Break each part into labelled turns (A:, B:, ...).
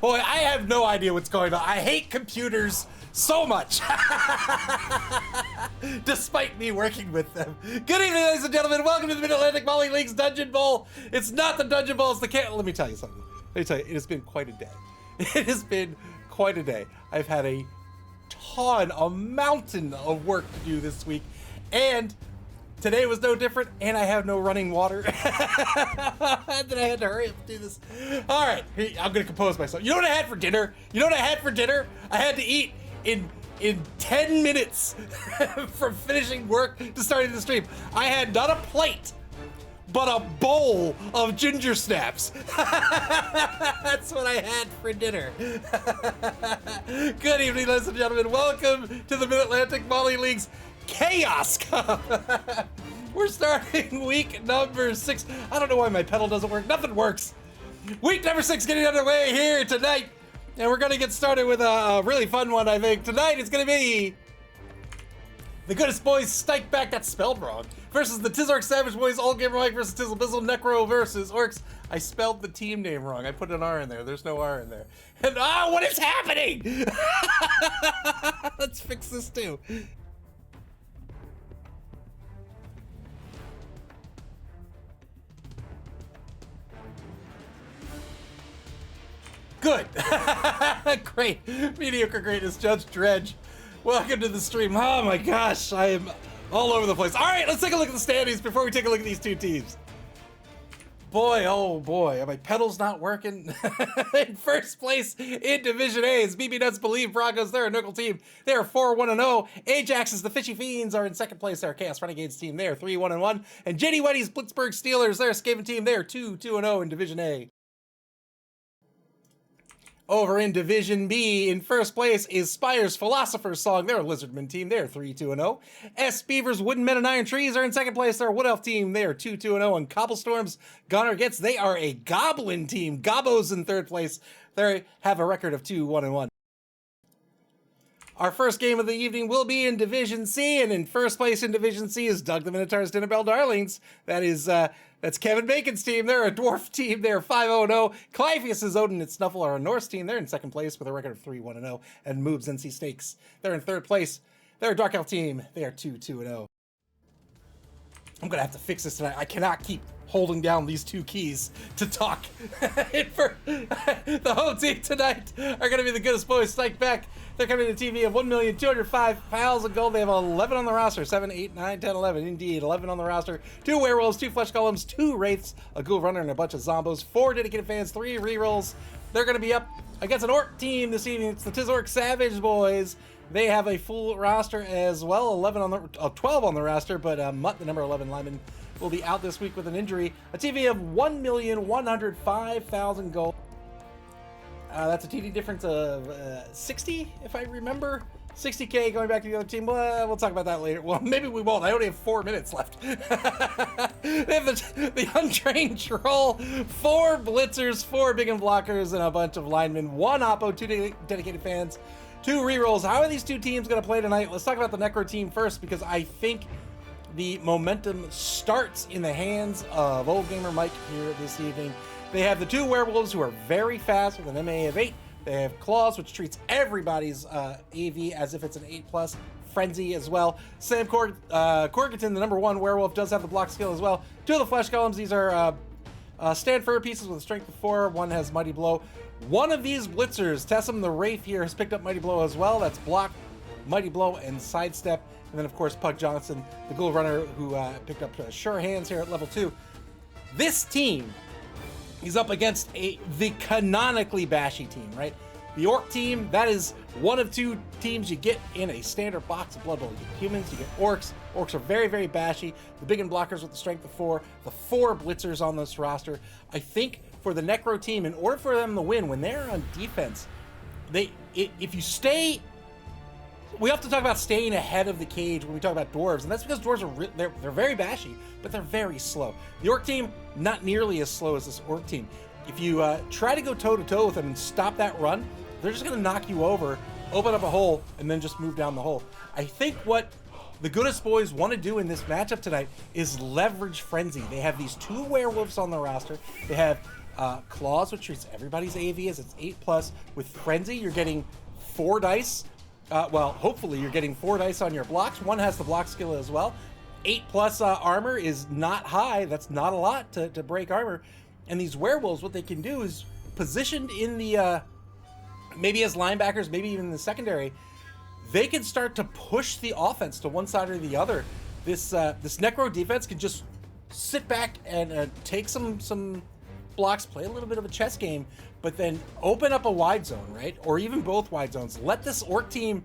A: Boy, I have no idea what's going on. I hate computers so much, despite me working with them. Good evening, ladies and gentlemen. Welcome to the Mid-Atlantic Volley League's Dungeon Bowl. It's not the Dungeon Bowl, it's the can. Let me tell you something. Let me tell you, it has been quite a day. It has been quite a day. I've had a mountain of work to do this week, and today was no different, and I have no running water. Then I had to hurry up and do this. All right, I'm gonna compose myself. You know what I had for dinner? You know what I had for dinner? I had to eat in 10 minutes from finishing work to starting the stream. I had not a plate, but a bowl of ginger snaps. That's what I had for dinner. Good evening, ladies and gentlemen. Welcome to the Mid-Atlantic Volley League's Chaos Cup. We're starting week number 6. I don't know why my pedal doesn't work. Nothing works. Week number 6 getting underway here tonight. And we're going to get started with a really fun one, I think. Tonight it's going to be the Goodest Boyz Stike back, that's spelled wrong, versus the Tizz Savage Boys, All Gamer Mike versus Tizzle Bizzle, Necro versus Orcs. I spelled the team name wrong. I put an R in there. There's no R in there. And what is happening? Let's fix this too. Good. Great. Mediocre greatness, Judge Dredge. Welcome to the stream. Oh my gosh, I am all over the place. All right, let's take a look at the standings before we take a look at these two teams. Boy, oh boy, are my pedals not working? In first place in Division A is BB Nuts Believe Broncos. They're a Knuckle team. They're 4-1-0. Ajax's The Fishy Fiends are in second place. They're Chaos Renegades team. They're 3-1-1. And Jenny Weddy's Blitzburg Steelers, they're a Skaven team. They're 2-2-0 in Division A. Over in Division B, in first place is Spire's Philosopher's Song. They're a Lizardman team. They're 3-2-0. S Beaver's Wooden Men and Iron Trees are in second place. They're a Wood Elf team. They are 2-2-0. And Cobblestorm's Gunner Gets, they are a Goblin team. Gobbo's in third place. They have a record of 2-1-1. Our first game of the evening will be in Division C, and in first place in Division C is Doug the Minotaur's Dinnerbell Darlings. That's Kevin Bacon's team. They're a Dwarf team. They're 5-0-0. Clypheus's Odin and Snuffle are a Norse team. They're in second place with a record of 3-1-0. And Moob's NC Snakes, they're in third place. They're a Dark Elf team. They are 2-2-0. I'm gonna have to fix this tonight. I cannot keep holding down these two keys to talk. The home team tonight are gonna be the Goodest Boyz Stike back. They're coming to a TV of 1,205,000 gold. They have 11 on the roster. 7, 8, 9, 10, 11. Indeed, 11 on the roster. 2 werewolves, 2 flesh golems, 2 wraiths, a ghoul runner, and a bunch of zombos. 4 dedicated fans, 3 rerolls. They're going to be up against an orc team this evening. It's the Tizz Savage Boys. They have a full roster as well. 12 on the roster, but Mutt, the number 11 lineman, will be out this week with an injury. A TV of 1,105,000 gold. That's a TD difference of 60, if I remember. 60K going back to the other team. Well, we'll talk about that later. Well, maybe we won't. I only have 4 minutes left. They have the untrained troll, 4 blitzers, 4 big and blockers, and a bunch of linemen. 1 oppo, 2 dedicated fans, 2 rerolls. How are these two teams going to play tonight? Let's talk about the Necro team first, because I think the momentum starts in the hands of Old Gamer Mike here this evening. They have the 2 werewolves who are very fast with an MA of 8. They have Claws, which treats everybody's AV as if it's an 8+. Frenzy as well. Sam Corgerton, the number 1 werewolf, does have the block skill as well. 2 of the flesh golems. These are stand fur pieces with a strength of 4. 1 has Mighty Blow. One of these blitzers, Tessum the Wraith here, has picked up Mighty Blow as well. That's block, Mighty Blow, and sidestep. And then, of course, Pug Johnson, the ghoul runner, who picked up Sure Hands here at level 2. This team, he's up against the canonically bashy team, right? The Orc team, that is one of 2 teams you get in a standard box of Blood Bowl. You get humans, you get Orcs. Orcs are very, very bashy. The big and blockers with the strength of 4. The 4 blitzers on this roster. I think for the Necro team, in order for them to win, when they're on defense, if you stay... We have to talk about staying ahead of the cage when we talk about dwarves, and that's because dwarves are they're very bashy, but they're very slow. The Orc team, not nearly as slow as this Orc team. If you try to go toe-to-toe with them and stop that run, they're just going to knock you over, open up a hole, and then just move down the hole. I think what the Goodest Boyz want to do in this matchup tonight is leverage Frenzy. They have these 2 werewolves on the roster. They have Claws, which treats everybody's AV as it's 8+. With Frenzy, you're getting 4 dice. Well, hopefully you're getting 4 dice on your blocks. One has the block skill as well. 8+ armor is not high. That's not a lot to break armor. And these werewolves, what they can do is positioned in the maybe as linebackers, maybe even in the secondary, they can start to push the offense to one side or the other. This Necro defense can just sit back and take some blocks, play a little bit of a chess game, but then open up a wide zone, right? Or even both wide zones. Let this Orc team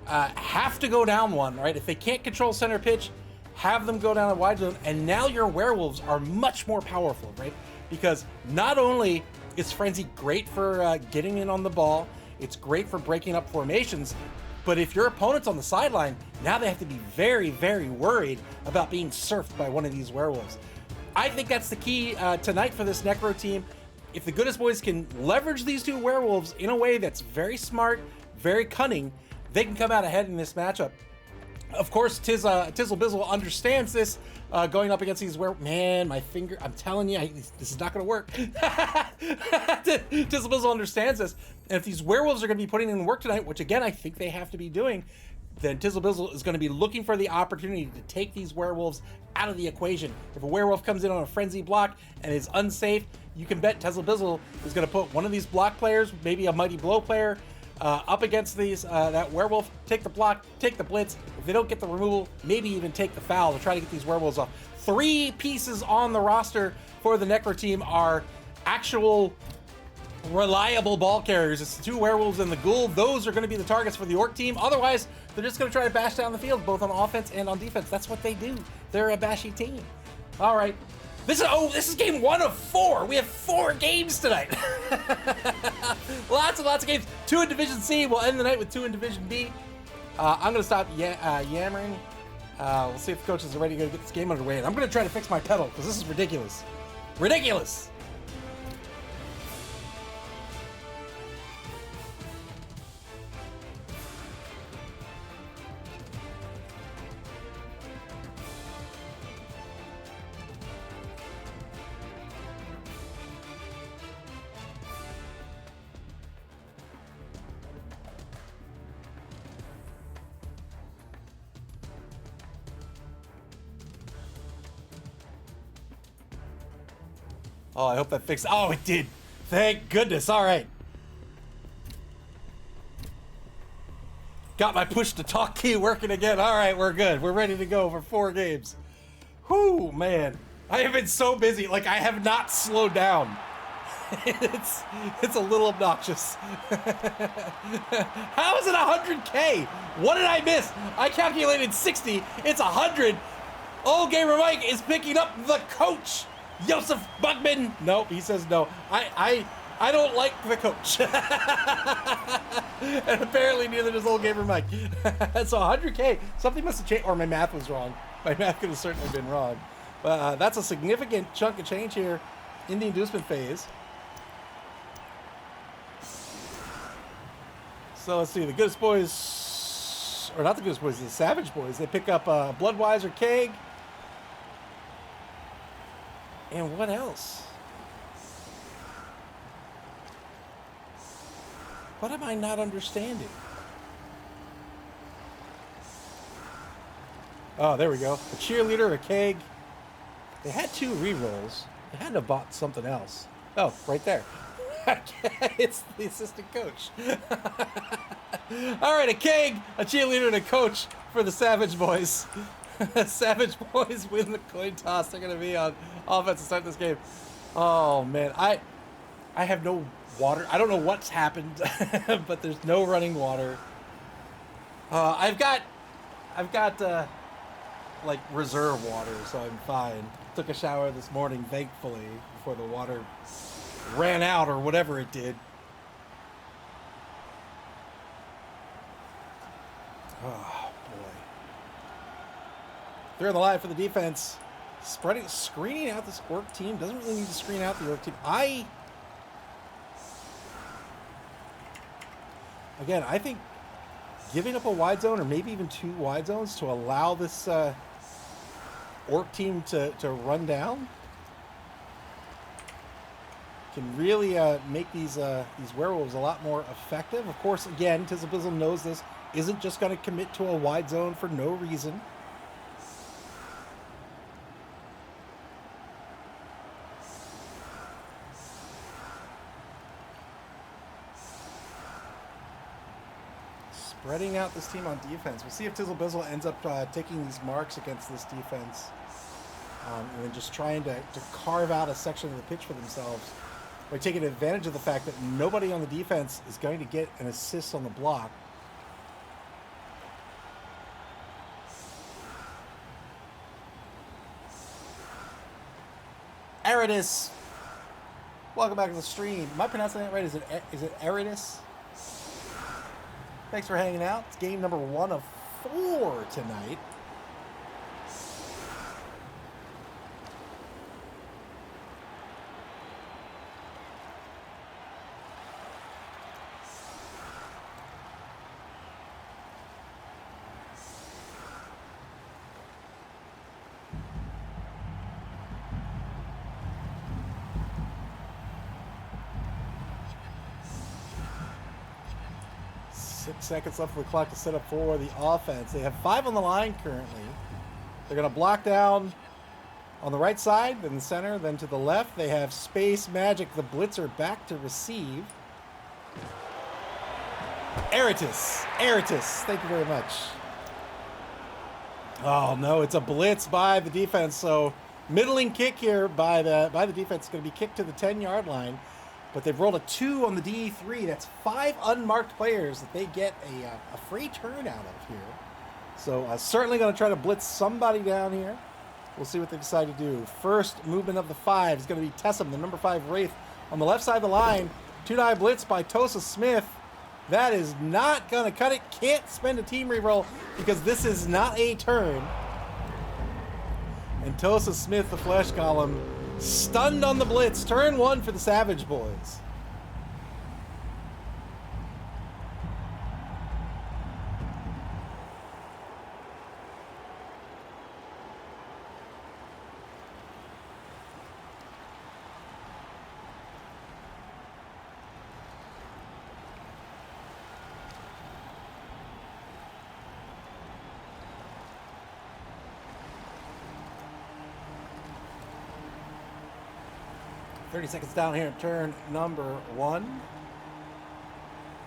A: have to go down one, right? If they can't control center pitch, have them go down a wide zone, and now your werewolves are much more powerful, right? Because not only is Frenzy great for getting in on the ball, it's great for breaking up formations, but if your opponent's on the sideline, now they have to be very, very worried about being surfed by one of these werewolves. I think that's the key tonight for this Necro team. If the Goodest boys can leverage these 2 werewolves in a way that's very smart, very cunning, they can come out ahead in this matchup. Of course, Tizzle Bizzle understands this going up against these werewolves. Man, my finger, I'm telling you, this is not going to work. Tizzle Bizzle understands this. And if these werewolves are going to be putting in work tonight, which again, I think they have to be doing, then Tizzle Bizzle is going to be looking for the opportunity to take these werewolves out of the equation. If a werewolf comes in on a frenzy block and is unsafe, you can bet Tizzle Bizzle is going to put one of these block players, maybe a Mighty Blow player, up against these that werewolf, take the block, take the blitz. If they don't get the removal, maybe even take the foul to try to get these werewolves off. 3 pieces on the roster for the Necro team are actual reliable ball carriers. It's the 2 werewolves and the ghoul. Those are going to be the targets for the Orc team. Otherwise, they're just going to try to bash down the field, both on offense and on defense. That's what they do. They're a bashy team. All right. This is game 1 of 4. We have 4 games tonight. Lots and lots of games. 2 in Division C. We'll end the night with 2 in Division B. I'm going to stop yammering. We'll see if the coaches are ready to get this game underway. And I'm going to try to fix my pedal because this is ridiculous. Ridiculous. Oh, I hope that fixed. Oh, it did. Thank goodness. All right. Got my push to talk key working again. All right, we're good. We're ready to go for 4 games. Whoo, man. I have been so busy. Like, I have not slowed down. It's a little obnoxious. How is it 100K? What did I miss? I calculated 60. It's 100. Old Gamer Mike is picking up the coach. Joseph Bugman. Nope, he says no. I don't like the coach. And apparently neither does Old Gamer Mike. So 100K, something must have changed, or my math was wrong. My math could have certainly been wrong. But that's a significant chunk of change here in the inducement phase. So let's see, the Goodest boys, or not the Goodest boys, the Savage boys, they pick up Bloodweiser Keg. And what else? What am I not understanding? Oh, there we go. A cheerleader, a keg. They had 2 rerolls. They had to have bought something else. Oh, right there. It's the assistant coach. All right, a keg, a cheerleader, and a coach for the Savage boys. Savage boys win the coin toss. They're going to be on offense to start this game. Oh, man. I have no water. I don't know what's happened, but there's no running water. I've got like reserve water, so I'm fine. Took a shower this morning, thankfully, before the water ran out or whatever it did. Oh, boy. They're on the line for the defense. Screening out this Orc team. Doesn't really need to screen out the Orc team. Again, I think giving up a wide zone or maybe even 2 wide zones to allow this Orc team to run down. can really make these werewolves a lot more effective. Of course, again, Tizz knows this isn't just going to commit to a wide zone for no reason. Spreading out this team on defense. We'll see if Tizz ends up taking these marks against this defense and then just trying to carve out a section of the pitch for themselves by taking advantage of the fact that nobody on the defense is going to get an assist on the block. Aridus, welcome back to the stream. Am I pronouncing that right? Is it Aridus? Thanks for hanging out. It's game number 1 of 4 tonight. Seconds left of the clock to set up for the offense. They have 5 on the line currently. They're going to block down on the right side, then the center, then to the left. They have Space Magic, the blitzer, back to receive. Aridus, thank you very much. Oh no, it's a blitz by the defense. So middling kick here by the defense is going to be kicked to the 10-yard line. But they've rolled a 2 on the DE3. That's 5 unmarked players that they get a free turn out of here. So certainly going to try to blitz somebody down here. We'll see what they decide to do. First movement of the 5 is going to be Tessum, the number 5 Wraith. On the left side of the line, 2-die blitz by Tosa Smith. That is not going to cut it. Can't spend a team reroll because this is not a turn. And Tosa Smith, the flesh column, stunned on the blitz. Turn 1 for the Savage Boys. Seconds down here, turn number 1.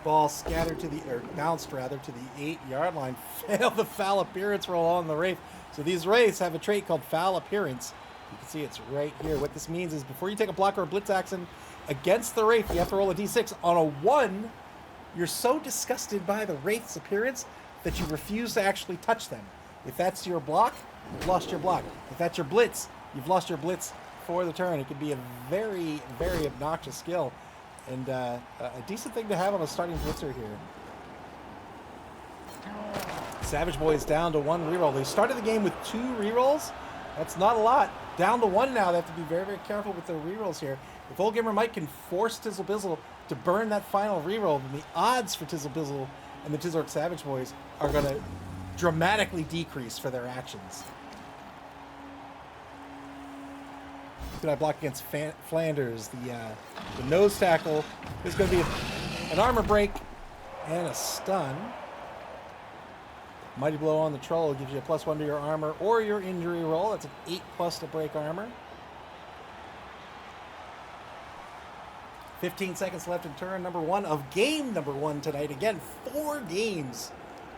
A: Ball scattered to the, or bounced rather, to the 8-yard line. Failed the foul appearance roll on the Wraith. So these Wraiths have a trait called foul appearance. You can see it's right here. What this means is before you take a block or a blitz action against the Wraith, you have to roll a d6. On a 1, you're so disgusted by the Wraith's appearance that you refuse to actually touch them. If that's your block, you've lost your block. If that's your blitz, you've lost your blitz for the turn. It could be a very, very obnoxious skill and a decent thing to have on a starting blitzer here. Savage Boys down to 1 reroll. They started the game with 2 rerolls. That's not a lot. Down to 1 now. They have to be very, very careful with their rerolls here. If Old Gamer Mike can force Tizz to burn that final reroll, then the odds for Tizz and the Tizzork Savage Boys are going to dramatically decrease for their actions. Could I block against Flanders? The nose tackle is going to be an armor break and a stun. Mighty Blow on the Troll gives you a +1 to your armor or your injury roll. That's an 8+ to break armor. 15 seconds left in turn number 1 of game number 1 tonight. Again, 4 games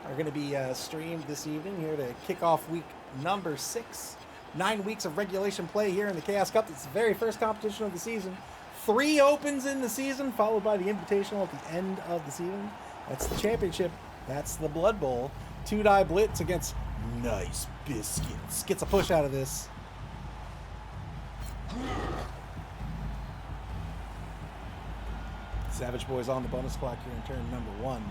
A: are going to be streamed this evening here to kick off week number 6. 9 weeks of regulation play here in the Chaos Cup. It's the very first competition of the season. 3 opens in the season, followed by the Invitational at the end of the season. That's the championship. That's the Blood Bowl. 2-die blitz against Nice Biscuits. Gets a push out of this. Savage Boys on the bonus clock here in turn number 1.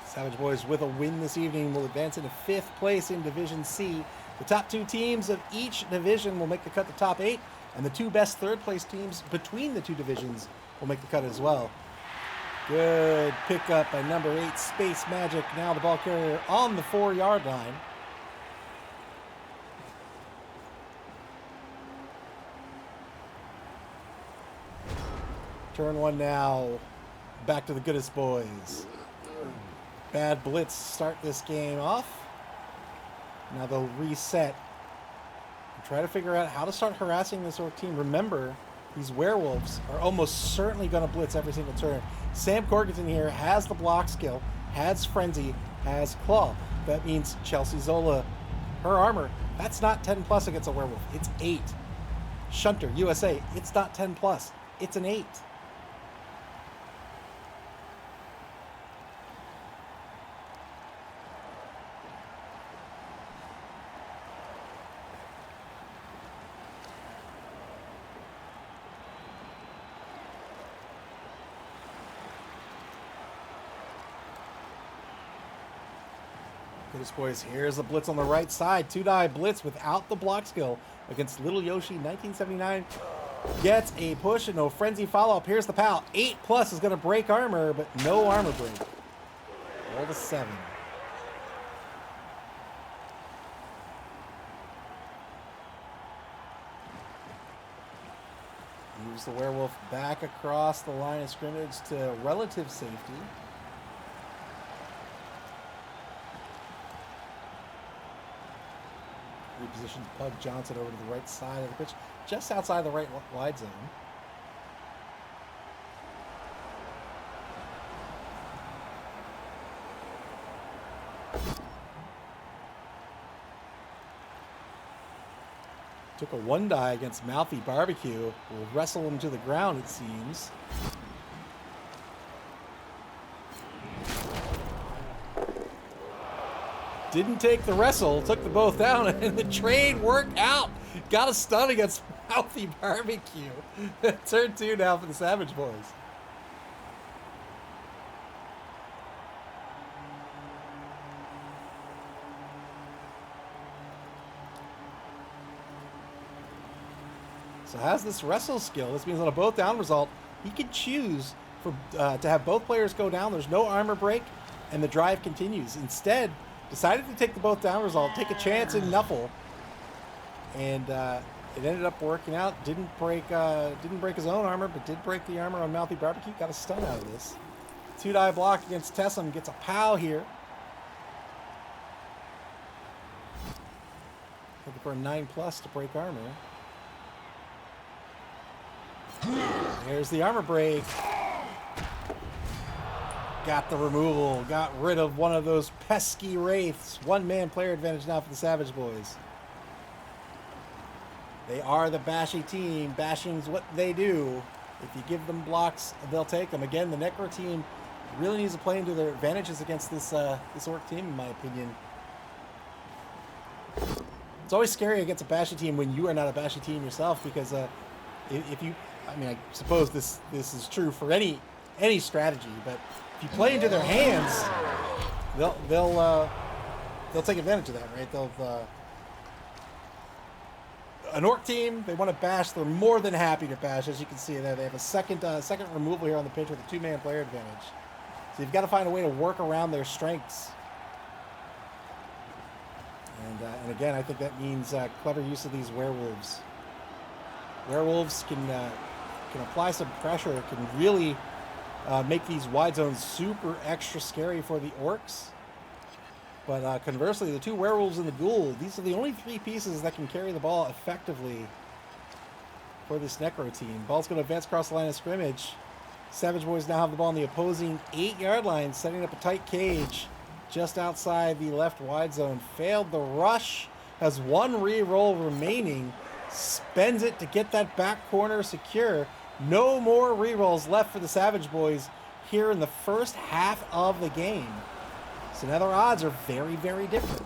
A: Savage Boys with a win this evening will advance into 5th place in Division C. The top 2 teams of each division will make the cut to top 8, and the 2 best 3rd place teams between the 2 divisions will make the cut as well. Good pickup by number 8, Space Magic. Now the ball carrier on the 4-yard line. Turn one now. Back to the Goodest boys. Bad blitz start this game off. Now they'll reset and try to figure out how to start harassing this Orc team. Remember, these werewolves are almost certainly going to blitz every single turn. Sam Corkington here has the block skill, has frenzy, has claw. That means Chelsea Zola, her armor, that's not 10 plus against a werewolf. It's 8. Shunter, USA, it's not 10 plus. It's an 8. Goodest boys, here's the blitz on the right side. 2-die blitz without the block skill against Little Yoshi. 1979 gets a push and no frenzy follow-up. Here's the pal. 8 plus is going to break armor, but no armor break. Roll to 7. Moves the werewolf back across the line of scrimmage to relative safety. Repositions Pug Johnson over to the right side of the pitch, just outside the right wide zone. Took a 1-die against Mouthy Barbecue. Will wrestle him to the ground, it seems. Didn't take the wrestle, took the both down, and the trade worked out. Got a stun against Mouthy Barbecue. Turn 2 now for the Savage Boys. So has this wrestle skill. This means on a both down result, he can choose for to have both players go down. There's no armor break, and the drive continues. Instead, decided to take the both down result, take a chance in Nuffle, and it ended up working out. Didn't break his own armor, but did break the armor on Mouthy Barbecue. Got a stun out of this. 2-die block against Tessum, gets a POW here. Looking for a 9 plus to break armor. There's the armor break. Got the removal. Got rid of one of those pesky wraiths. 1-man player advantage now for the Savage Boys. They are the bashy team. Bashing's what they do. If you give them blocks, they'll take them. Again, the Necro team really needs to play into their advantages against this this Orc team, in my opinion. It's always scary against a bashy team when you are not a bashy team yourself, because if you, I mean, I suppose this is true for any strategy, but if you play into their hands, they'll take advantage of that, right? An Orc team, they want to bash. They're more than happy to bash, as you can see there. They have a second removal here on the pitch with a 2-man player advantage. So you've got to find a way to work around their strengths. And again, I think that means clever use of these werewolves. Werewolves can apply some pressure, can really make these wide zones super extra scary for the Orcs. But conversely, the 2 werewolves and the ghoul, these are the only 3 pieces that can carry the ball effectively for this Necro team. Ball's going to advance across the line of scrimmage. Savage Boys now have the ball on the opposing 8-yard line, setting up a tight cage just outside the left wide zone. Failed the rush, has 1 re-roll remaining, spends it to get that back corner secure. No more re-rolls left for the Savage Boys here in the first half of the game. So now their odds are very, very different.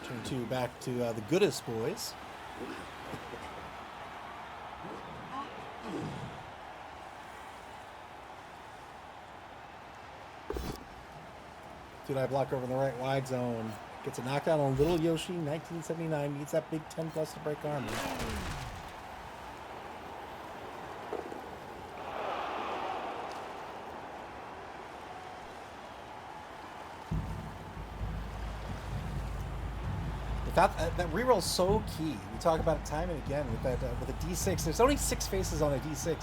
A: Turn 2 back to the Goodest boys. 2-die block over in the right wide zone. Gets a knockdown on Little Yoshi, 1979. Needs that big 10 plus to break armor. That reroll is so key. We talk about it time and again with that with a D6. There's only 6 faces on a D6,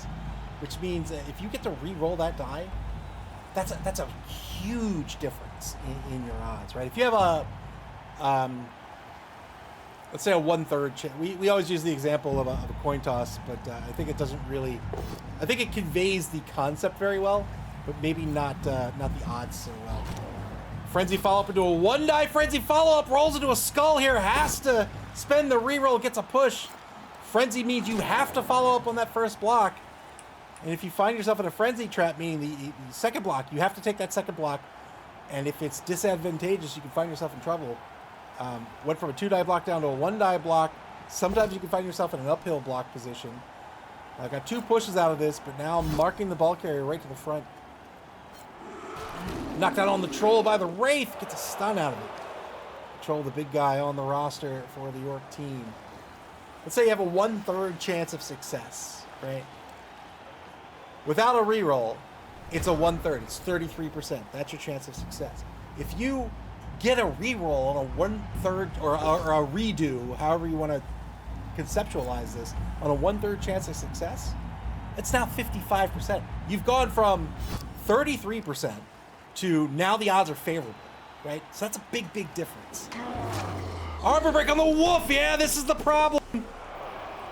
A: which means if you get to reroll that die, that's a huge difference in your odds, right? If you have a let's say a 1/3 chance. We always use the example of a coin toss, but I think it doesn't really. I think it conveys the concept very well, but maybe not the odds so well. Frenzy follow-up into a 1-die Frenzy follow-up, rolls into a skull here, has to spend the reroll, gets a push. Frenzy means you have to follow up on that first block. And if you find yourself in a Frenzy trap, meaning the second block, you have to take that second block. And if it's disadvantageous, you can find yourself in trouble. Went from a 2-die block down to a 1-die block. Sometimes you can find yourself in an uphill block position. I got 2 pushes out of this, but now I'm marking the ball carrier right to the front. Knocked out on the troll by the Wraith. Gets a stun out of it. Troll, the big guy on the roster for the York team. Let's say you have a 1/3 chance of success, right? Without a reroll, it's a 1/3. It's 33%. That's your chance of success. If you get a reroll on a 1/3 or a redo, however you want to conceptualize this, on a 1/3 chance of success, it's now 55%. You've gone from 33% to now the odds are favorable, right? So that's a big, big difference. Armor break on the wolf. Yeah, this is the problem.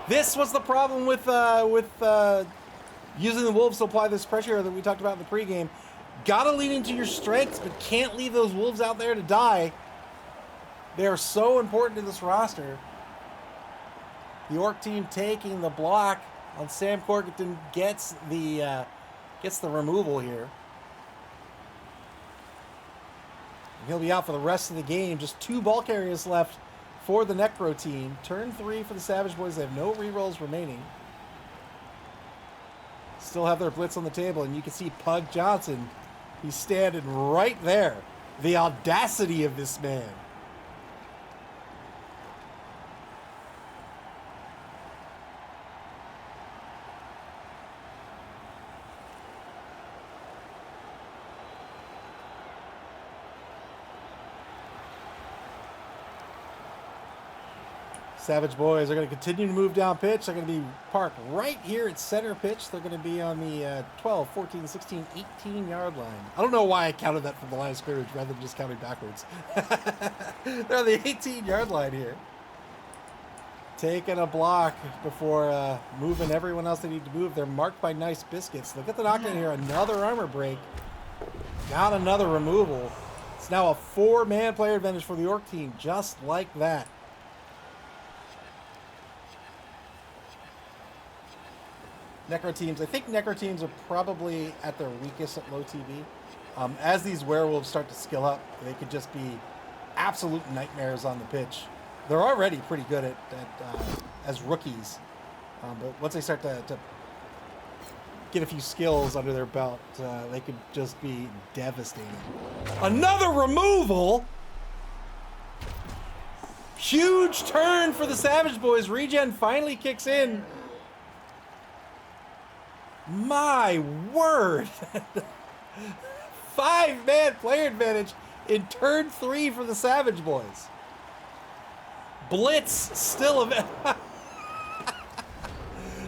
A: This was the problem with using the wolves to apply this pressure that we talked about in the pregame. Gotta lean into your strengths, but can't leave those wolves out there to die. They are so important to this roster. The York team taking the block on Sam Corkington gets the removal here. He'll be out for the rest of the game. Just 2 ball carriers left for the Necro team. Turn 3 for the Savage Boys. They have no rerolls remaining. Still have their blitz on the table, and you can see Pug Johnson. He's standing right there. The audacity of this man. Savage Boys are going to continue to move down pitch. They're going to be parked right here at center pitch. They're going to be on the 12, 14, 16, 18-yard line. I don't know why I counted that from the line of scrimmage rather than just counting backwards. They're on the 18-yard line here. Taking a block before moving everyone else they need to move. They're marked by Nice Biscuits. Look at the knockdown here. Another armor break. Got another removal. It's now a 4-man player advantage for the York team, just like that. Necro teams, I think Necro teams are probably at their weakest at low TV. As these werewolves start to skill up, they could just be absolute nightmares on the pitch. They're already pretty good at as rookies, but once they start to get a few skills under their belt, they could just be devastating. Another removal! Huge turn for the Savage Boys. Regen finally kicks in. My word! 5-man player advantage in turn 3 for the Savage Boys. Blitz still available.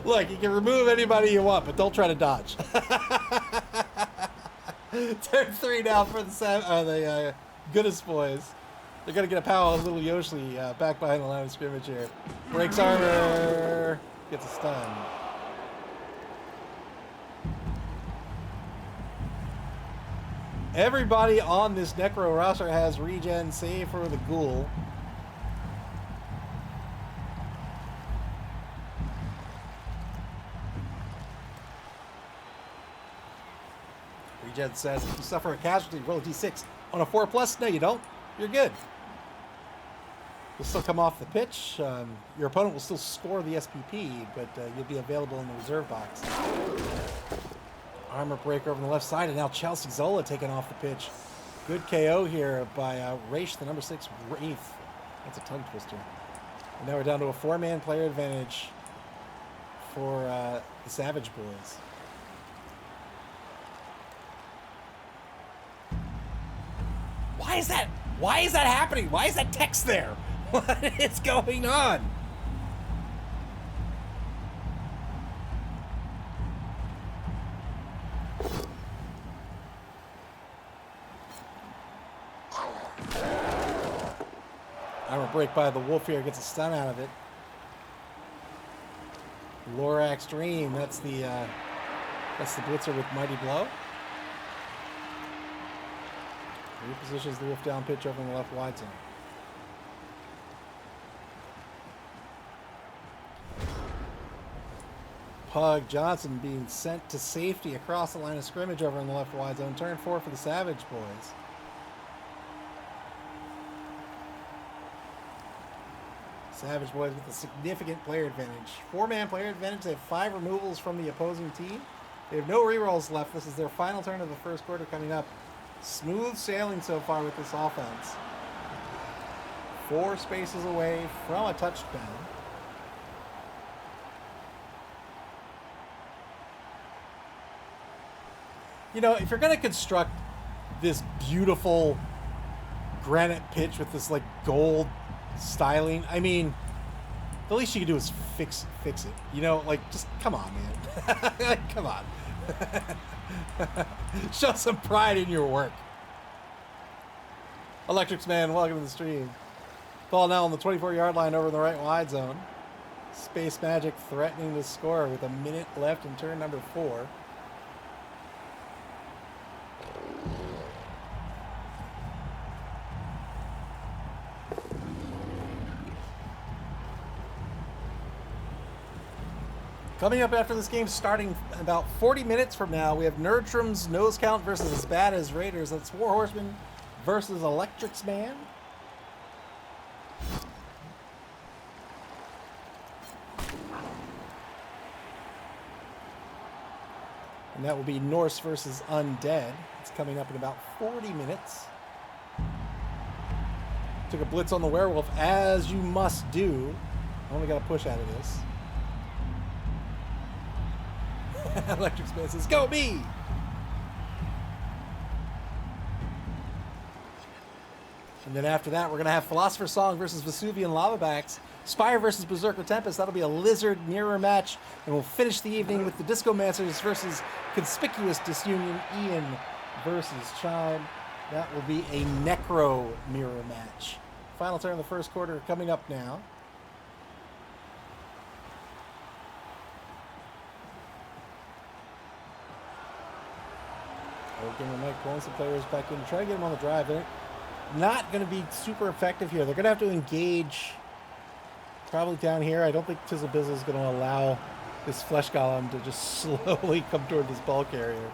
A: Look, you can remove anybody you want, but don't try to dodge. Turn 3 now for the Goodest Boys. They're going to get a power of Little Yoshi back behind the line of scrimmage here. Breaks armor. Gets a stun. Everybody on this Necro roster has regen, save for the Ghoul. Regen says, if you suffer a casualty, roll a d6. On a 4+, no you don't. You're good. You'll still come off the pitch. Your opponent will still score the SPP, but you'll be available in the reserve box. Armor breaker over on the left side, and now Chelsea Zola taking off the pitch. Good KO here by Raish, the number 6 Wraith. That's a tongue twister. And now we're down to a 4-man player advantage for the Savage Boys. Why is that? Why is that happening? Why is that text there? What is going on? Armor break by the Wolf here, gets a stun out of it. Lorax Dream, that's the Blitzer with Mighty Blow. Repositions the Wolf down pitch over in the left wide zone. Pug Johnson being sent to safety across the line of scrimmage over in the left wide zone. Turn 4 for the Savage Boys. Savage Boys with a significant player advantage. 4-man player advantage. They have 5 removals from the opposing team. They have no rerolls left. This is their final turn of the first quarter coming up. Smooth sailing so far with this offense. 4 spaces away from a touchdown. You know, if you're going to construct this beautiful granite pitch with this like gold styling, I mean, the least you can do is fix it. You know, like, just come on, man. Like, come on. Show some pride in your work. Electrics Man, welcome to the stream. Ball now on the 24-yard line over in the right wide zone. Space Magic threatening to score with a minute left in turn number 4. Coming up after this game, starting about 40 minutes from now, we have Nerdtrum's Nose Count versus As Bad as Raiders. That's War Horseman versus Electrics Man. And that will be Norse versus Undead. It's coming up in about 40 minutes. Took a blitz on the Werewolf, as you must do. Only got a push out of this. Electric Man says, go me! And then after that, we're going to have Philosopher's Song versus Vesuvian Lavabacks. Spire versus Berserker Tempest. That'll be a Lizard mirror match. And we'll finish the evening with the Discomancers versus Conspicuous Disunion. Ian versus Chime. That will be a Necro mirror match. Final turn of the first quarter coming up now. Gamer Mike pulling some players back in to try to get them on the drive. They're not going to be super effective here. They're going to have to engage probably down here. I don't think Tizz is going to allow this Flesh Golem to just slowly come toward this ball carrier.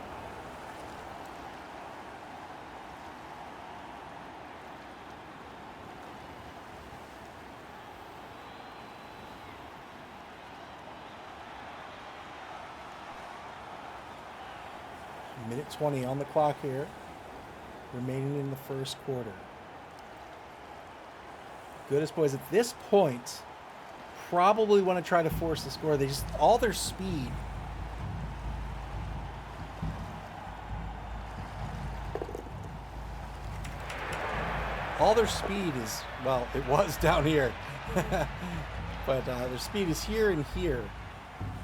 A: Minute 20 on the clock here, remaining in the first quarter. Goodest Boys at this point probably want to try to force the score. They just, all their speed. All their speed is, well, it was down here. But their speed is here and here.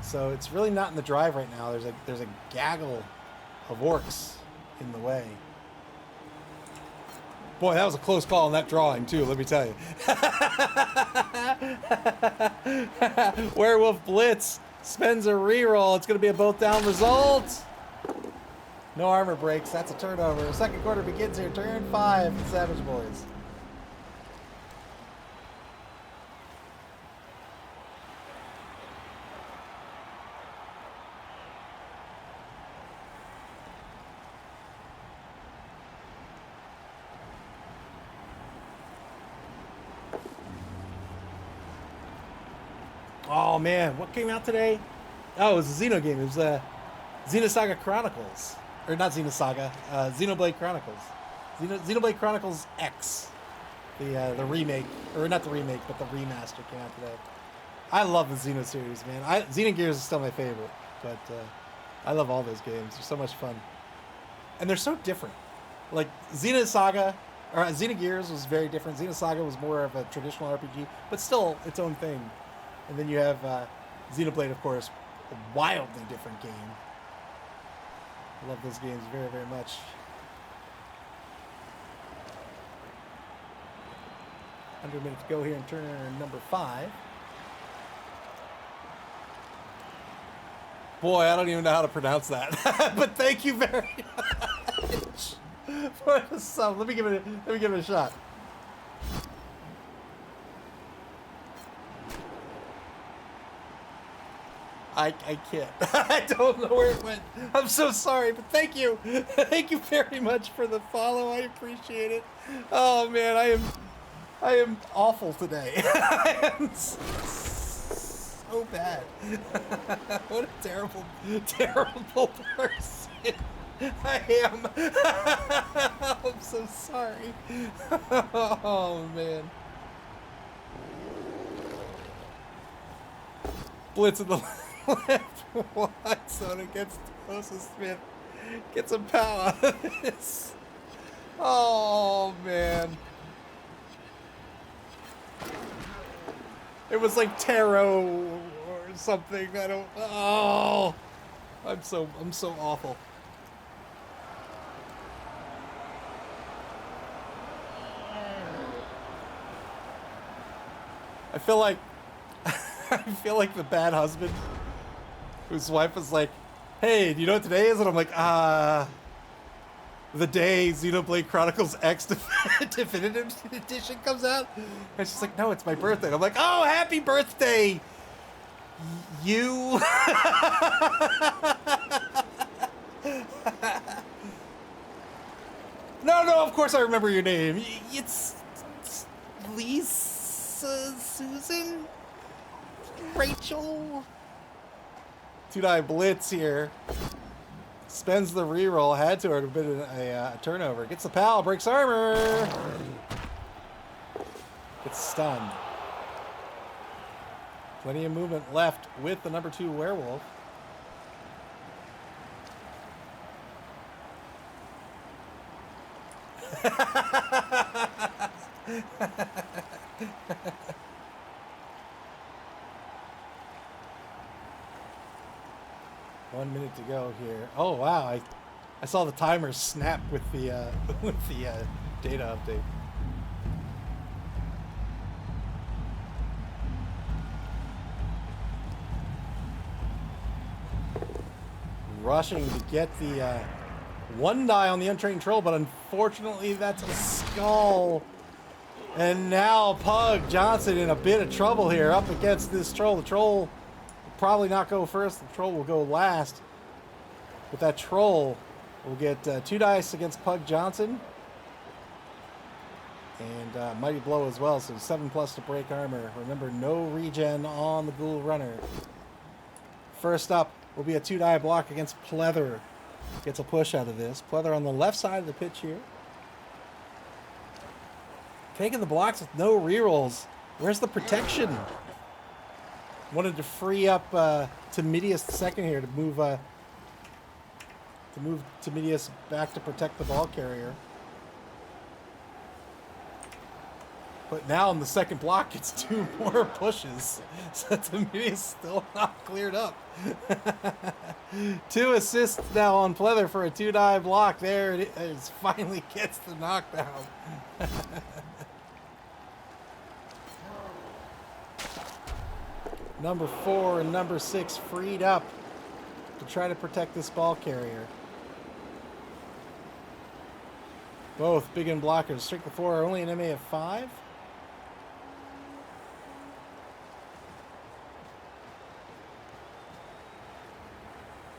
A: So it's really not in the drive right now. There's a gaggle of orcs in the way. Boy, that was a close call on that drawing too, let me tell you. Werewolf Blitz spends a reroll. It's going to be a both down result. No armor breaks. That's a turnover. Second quarter begins here. Turn 5 for the Savage Boys. Oh man, what came out today? Oh, it was a Xeno game. It was Xenosaga Chronicles. Or not Xenosaga, Xenoblade Chronicles. Xenoblade Chronicles X, the remake, or not the remake, but the remaster came out today. I love the Xeno series, man. Xenogears is still my favorite, but I love all those games. They're so much fun, and they're so different. Like Xenosaga, or Xenogears was very different. Xenosaga was more of a traditional RPG, but still its own thing. And then you have Xenoblade, of course, a wildly different game. I love those games very, very much. Under a minute to go here in turn number 5. Boy, I don't even know how to pronounce that. But thank you very much for the sub. Let me give it a shot. I can't. I don't know where it went. I'm so sorry, but thank you. Thank you very much for the follow. I appreciate it. Oh man, I am awful today. I am so bad. What a terrible, terrible person I am. I'm so sorry. Oh man. Blitz in the left wide zone against Joseph Smith. Get some power out of this. Oh man. It was like tarot or something. I don't. Oh, I'm so awful. I feel like the bad husband whose wife was like, "Hey, do you know what today is?" And I'm like, the day Xenoblade Chronicles X Definitive Edition comes out. And she's like, "No, it's my birthday." And I'm like, "Oh, happy birthday, you." No, of course I remember your name. It's Lisa, Susan, Rachel. Two-die blitz here. Spends the reroll. Had to have been a turnover. Gets the pal. Breaks armor. Gets stunned. Plenty of movement left with the number 2 werewolf. One minute to go here. Oh wow! I saw the timer snap with the data update. Rushing to get the 1 die on the untrained troll, but unfortunately that's a skull. And now Pug Johnson in a bit of trouble here up against this troll. The troll will probably not go first. The troll will go last. But that troll will get 2 dice against Pug Johnson. And Mighty Blow as well, so 7+ to break armor. Remember, no regen on the Ghoul Runner. First up will be a 2-die block against Pleather. Gets a push out of this. Pleather on the left side of the pitch here. Taking the blocks with no rerolls. Where's the protection? Wanted to free up Timidius II here to move Timidius back to protect the ball carrier. But now in the second block, it's 2 more pushes. So Timidius still not cleared up. 2 assists now on Pleather for a 2-die block. There it is. Finally gets the knockdown. Number 4 and number 6 freed up to try to protect this ball carrier. Both big and blockers. Strike the 4 are only an MA of 5.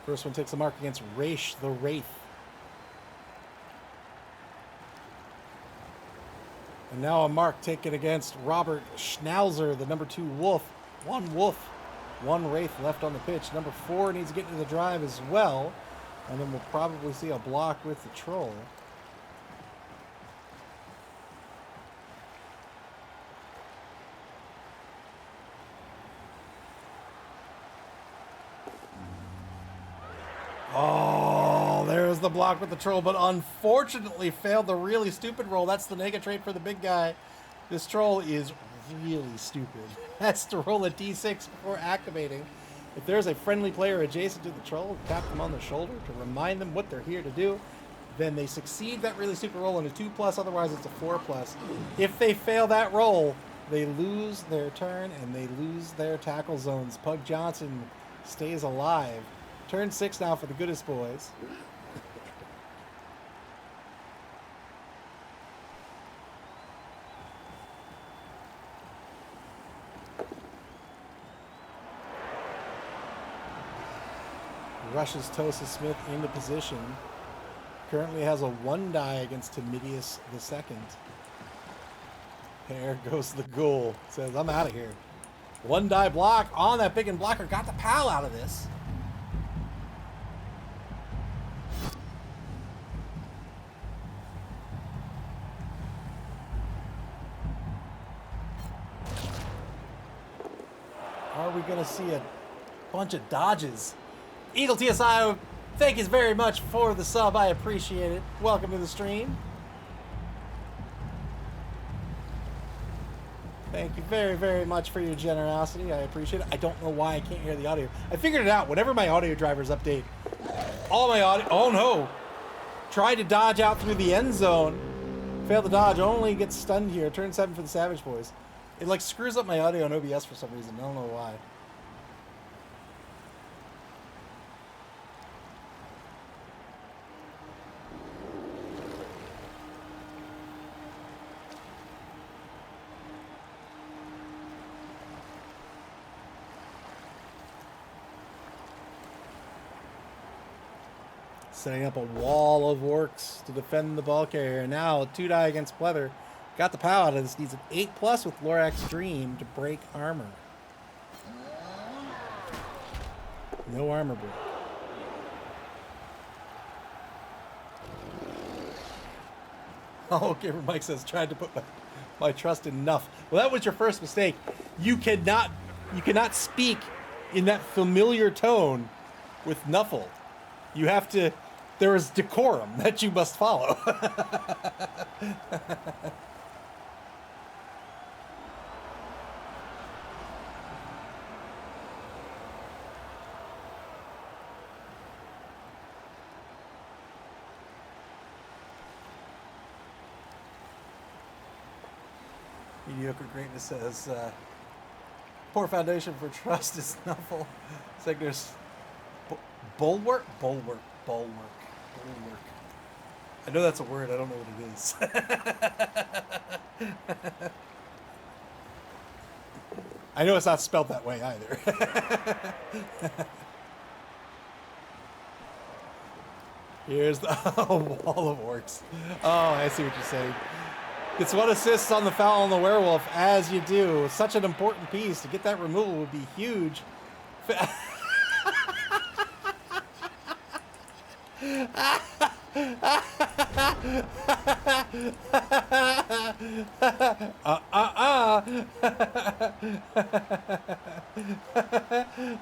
A: First one takes a mark against Raish the Wraith. And now a mark taken against Robert Schnauzer, the number 2 wolf. 1 wolf, 1 Wraith left on the pitch. Number 4 needs to get into the drive as well. And then we'll probably see a block with the troll. Oh, there's the block with the troll, but unfortunately failed the really stupid roll. That's the nega trait for the big guy. This troll is really stupid. Has to roll a d6 before activating. If there's a friendly player adjacent to the troll, tap them on the shoulder to remind them what they're here to do. Then they succeed that really stupid roll in a 2+, otherwise it's a 4+. If they fail that roll, they lose their turn and they lose their tackle zones. Pug Johnson stays alive. Turn 6 now for the Goodest boys. Rushes Tosa Smith into position. Currently has a 1 die against Timidius II. There goes the ghoul. Says, I'm out of here. 1 die block on that big and blocker. Got the pal out of this. Are we going to see a bunch of dodges? Eagle TSI, thank you very much for the sub. I appreciate it. Welcome to the stream. Thank you very, very much for your generosity. I appreciate it. I don't know why I can't hear the audio. I figured it out. Whenever my audio drivers update, all my audio... Oh, no. Tried to dodge out through the end zone. Failed to dodge. Only gets stunned here. Turn 7 for the Savage Boys. It, like, screws up my audio on OBS for some reason. I don't know why. Setting up a wall of orcs to defend the ball carrier. Now, 2 die against Pleather. Got the power out of this. Needs an 8+ with Lorax Dream to break armor. No armor break. Oh, Gamer Mike says, tried to put my trust in Nuff. Well, that was your first mistake. You cannot speak in that familiar tone with Nuffle. You have to... There is decorum that you must follow. Mediocre greatness says, poor foundation for trust is Nuffle. It's like there's bulwark. I know that's a word. I don't know what it is. I know it's not spelled that way either. Here's the wall of orcs. Oh, I see what you're saying. Gets 1 assist on the foul on the werewolf, as you do. Such an important piece. To get that removal would be huge.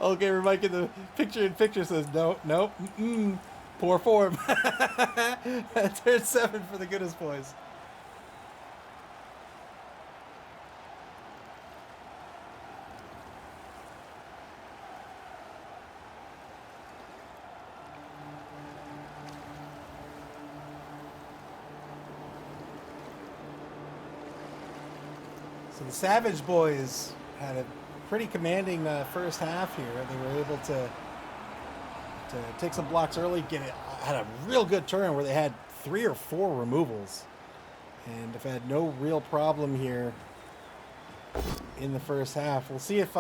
A: Okay, we're making the picture says no, poor form. Turn 7 for the Goodest boys. So the Savage Boys had a pretty commanding first half here. They were able to take some blocks early, had a real good turn where they had 3 or 4 removals, and have had no real problem here in the first half. We'll see if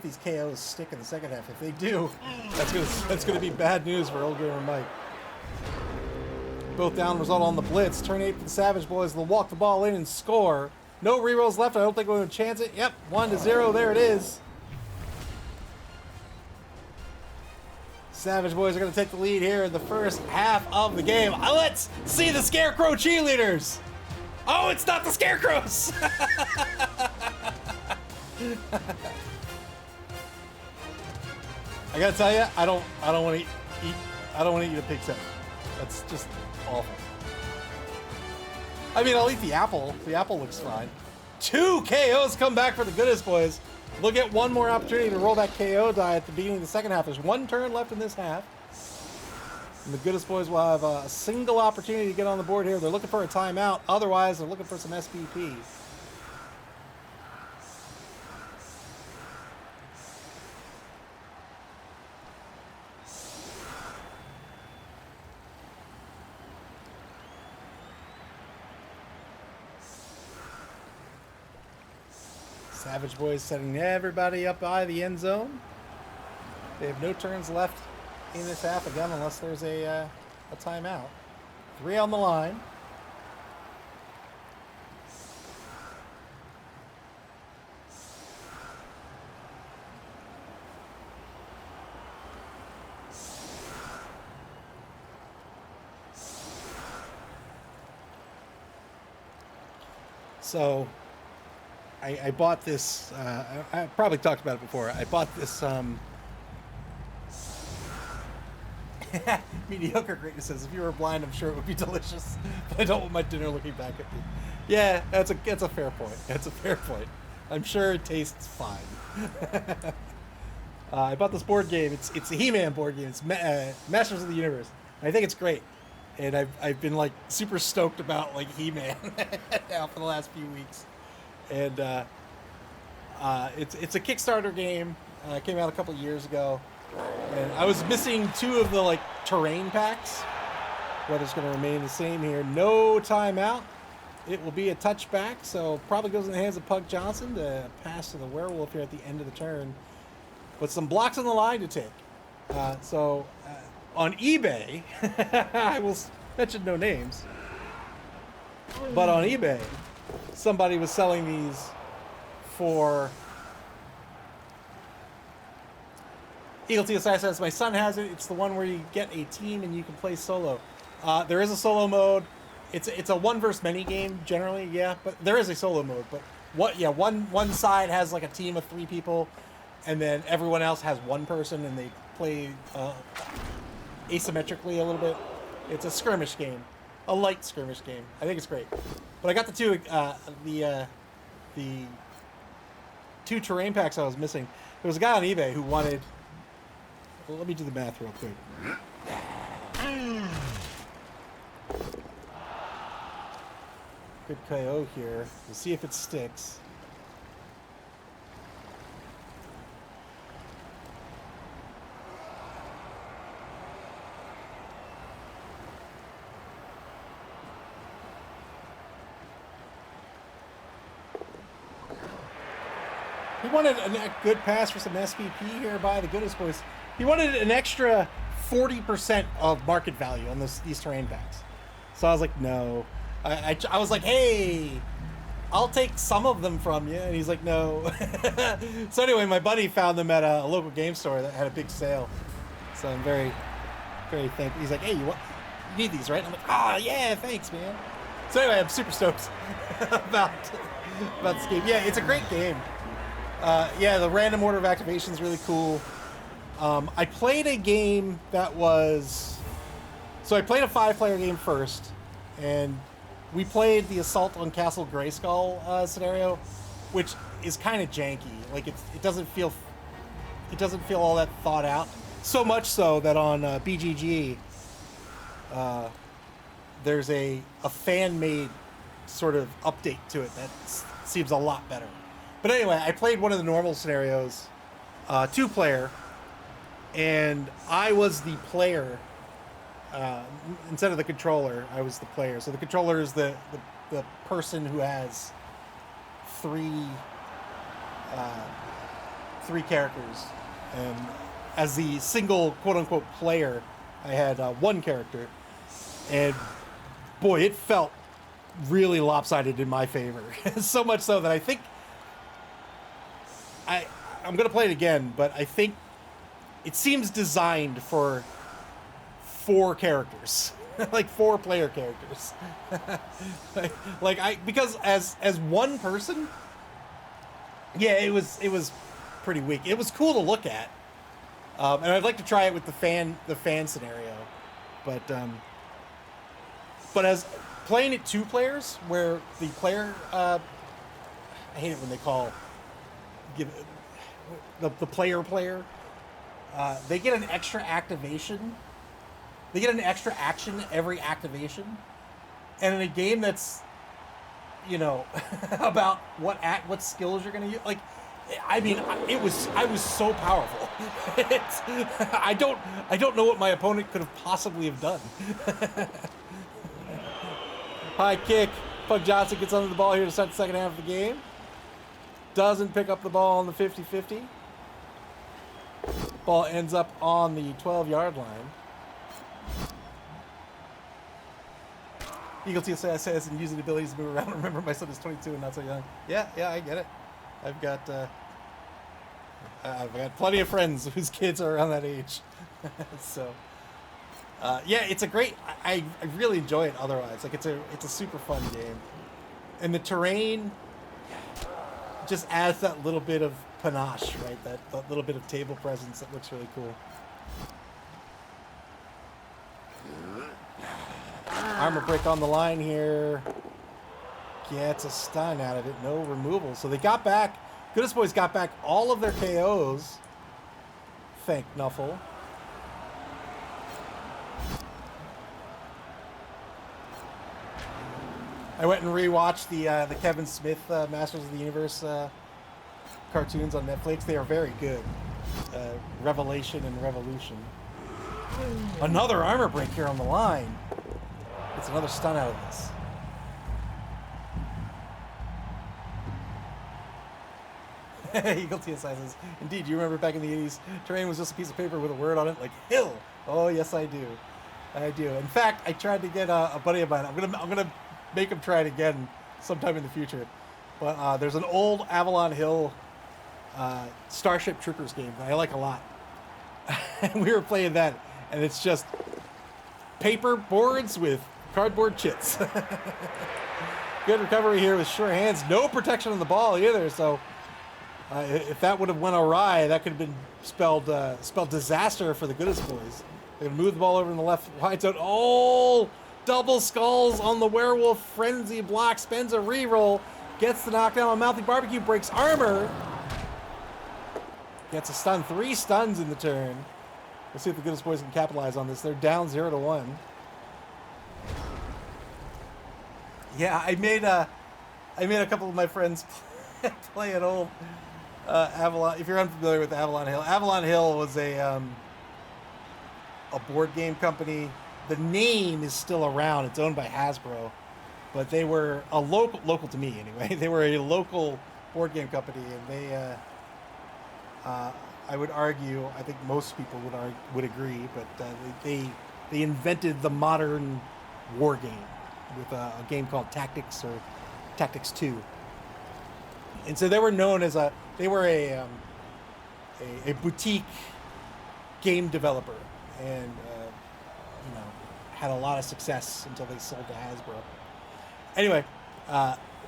A: these KOs stick in the second half. If they do, that's gonna be bad news for old Gamer Mike. Both down result on the blitz. Turn 8 for the Savage Boys. They'll walk the ball in and score. No rerolls left. I don't think we're going to chance it. Yep, 1-0. There it is. Savage Boys are going to take the lead here in the first half of the game. Let's see the Scarecrow cheerleaders. Oh, it's not the Scarecrows. I got to tell you, I don't want to eat I don't want to eat a pig 7. That's just awful. I mean, I'll eat the apple. The apple looks fine. 2 KOs come back for the Goodest boys. They'll get one more opportunity to roll that KO die at the beginning of the second half. There's 1 turn left in this half. And the Goodest boys will have a single opportunity to get on the board here. They're looking for a timeout. Otherwise, they're looking for some SPP. Savage boys setting everybody up by the end zone. They have no turns left in this half again, unless there's a timeout. 3 on the line. So I bought this, I probably talked about it before. I bought this mediocre greatness says, if you were blind, I'm sure it would be delicious, but I don't want my dinner looking back at me. Yeah, that's a fair point. That's a fair point. I'm sure it tastes fine. I bought this board game. It's a He-Man board game. It's Masters of the Universe. I think it's great, and I've been like super stoked about like He-Man now for the last few weeks, and it's a Kickstarter game. Came out a couple years ago. And I was missing 2 of the like terrain packs. Weather's going to remain the same here. No timeout. It will be a touchback, so probably goes in the hands of Pug Johnson to pass to the werewolf here at the end of the turn. But some blocks on the line to take. On eBay, I will mention no names, but on eBay, somebody was selling these for Eagle TSI says, my son has it. It's the one where you get a team and you can play solo. There is a solo mode. It's a 1 versus many game generally, yeah, but there is a solo mode. But one side has like a team of 3 people, and then everyone else has 1 person, and they play asymmetrically a little bit. It's a skirmish game, a light skirmish game. I think it's great. But I got the 2 terrain packs I was missing. There was a guy on eBay who wanted. Well, let me do the math real quick. Good KO here. We'll see if it sticks. He wanted a good pass for some SPP here by the Goodest boys. He wanted an extra 40% of market value on these terrain packs. So I was like, no. I was like, hey, I'll take some of them from you. And he's like, no. So anyway, my buddy found them at a local game store that had a big sale. So I'm very, very thankful. He's like, hey, you need these, right? I'm like, oh, yeah, thanks, man. So anyway, I'm super stoked about this game. Yeah, it's a great game. Yeah, the random order of activation is really cool. I played a game that was... So I played a 5-player game first, and we played the Assault on Castle Grayskull scenario, which is kind of janky. Like, it doesn't feel all that thought out. So much so that on BGG, there's a fan-made sort of update to it that seems a lot better. But anyway, I played one of the normal scenarios, 2-player, and I was the player. Instead of the controller, I was the player. So the controller is the person who has three characters, and as the single quote-unquote player, I had 1 character, and boy, it felt really lopsided in my favor. So much so that I think I'm gonna play it again, but I think it seems designed for 4 characters, like 4 player characters. Because as 1 person, yeah, it was pretty weak. It was cool to look at, And I'd like to try it with the fan scenario, but as playing it 2 players, where the player, I hate it when they call the player, they get an extra activation. They get an extra action every activation, and in a game that's, you know, about what skills you're gonna use, like, I mean, I was so powerful. I don't know what my opponent could have possibly have done. High kick. Pug Johnson gets under the ball here to start the second half of the game. Doesn't pick up the ball on the 50-50. Ball ends up on the 12-yard line. Eagle TSA says, and using the abilities to move around. Remember, my son is 22 and not so young. Yeah, I get it. I've got plenty of friends whose kids are around that age. So, yeah, it's a great. I really enjoy it. Otherwise, like it's a super fun game, and the terrain just adds that little bit of panache, right? That little bit of table presence that looks really cool. Armor break on the line here. Gets a stun out of it. No removal. So they got back. Goodest Boyz got back all of their KOs. Thank Nuffle. I went and rewatched the Kevin Smith Masters of the Universe cartoons on Netflix. They are very good. Revelation and Revolution. Another armor break here on the line. It's another stun out of this. Eagle TSI says, indeed, you remember back in the 80s, terrain was just a piece of paper with a word on it, like hill. Oh, yes, I do. I do. In fact, I tried to get a buddy of mine. I'm gonna make him try it again sometime in the future. But there's an old Avalon Hill Starship Troopers game that I like a lot. And we were playing that, and it's just paper boards with cardboard chits. Good recovery here with sure hands. No protection on the ball either, so if that would have went awry, that could have been spelled disaster for the Goodest Boyz. They're going to move the ball over in the left wide zone. Oh! Double skulls on the werewolf frenzy block. Spends a reroll. Gets the knockdown on Mouthy Barbecue. Breaks armor. Gets a stun. 3 stuns in the turn. Let's see if the Goodest Boyz can capitalize on this. They're down 0-1. Yeah, I made a couple of my friends play an old Avalon. If you're unfamiliar with Avalon Hill was a board game company. The name is still around. It's owned by Hasbro, but they were a local to me anyway. They were a local board game company, and they, I would argue, I think most people would agree, but they invented the modern war game with a game called Tactics or Tactics 2. And so they were known as a boutique game developer, and had a lot of success until they sold to Hasbro. Anyway,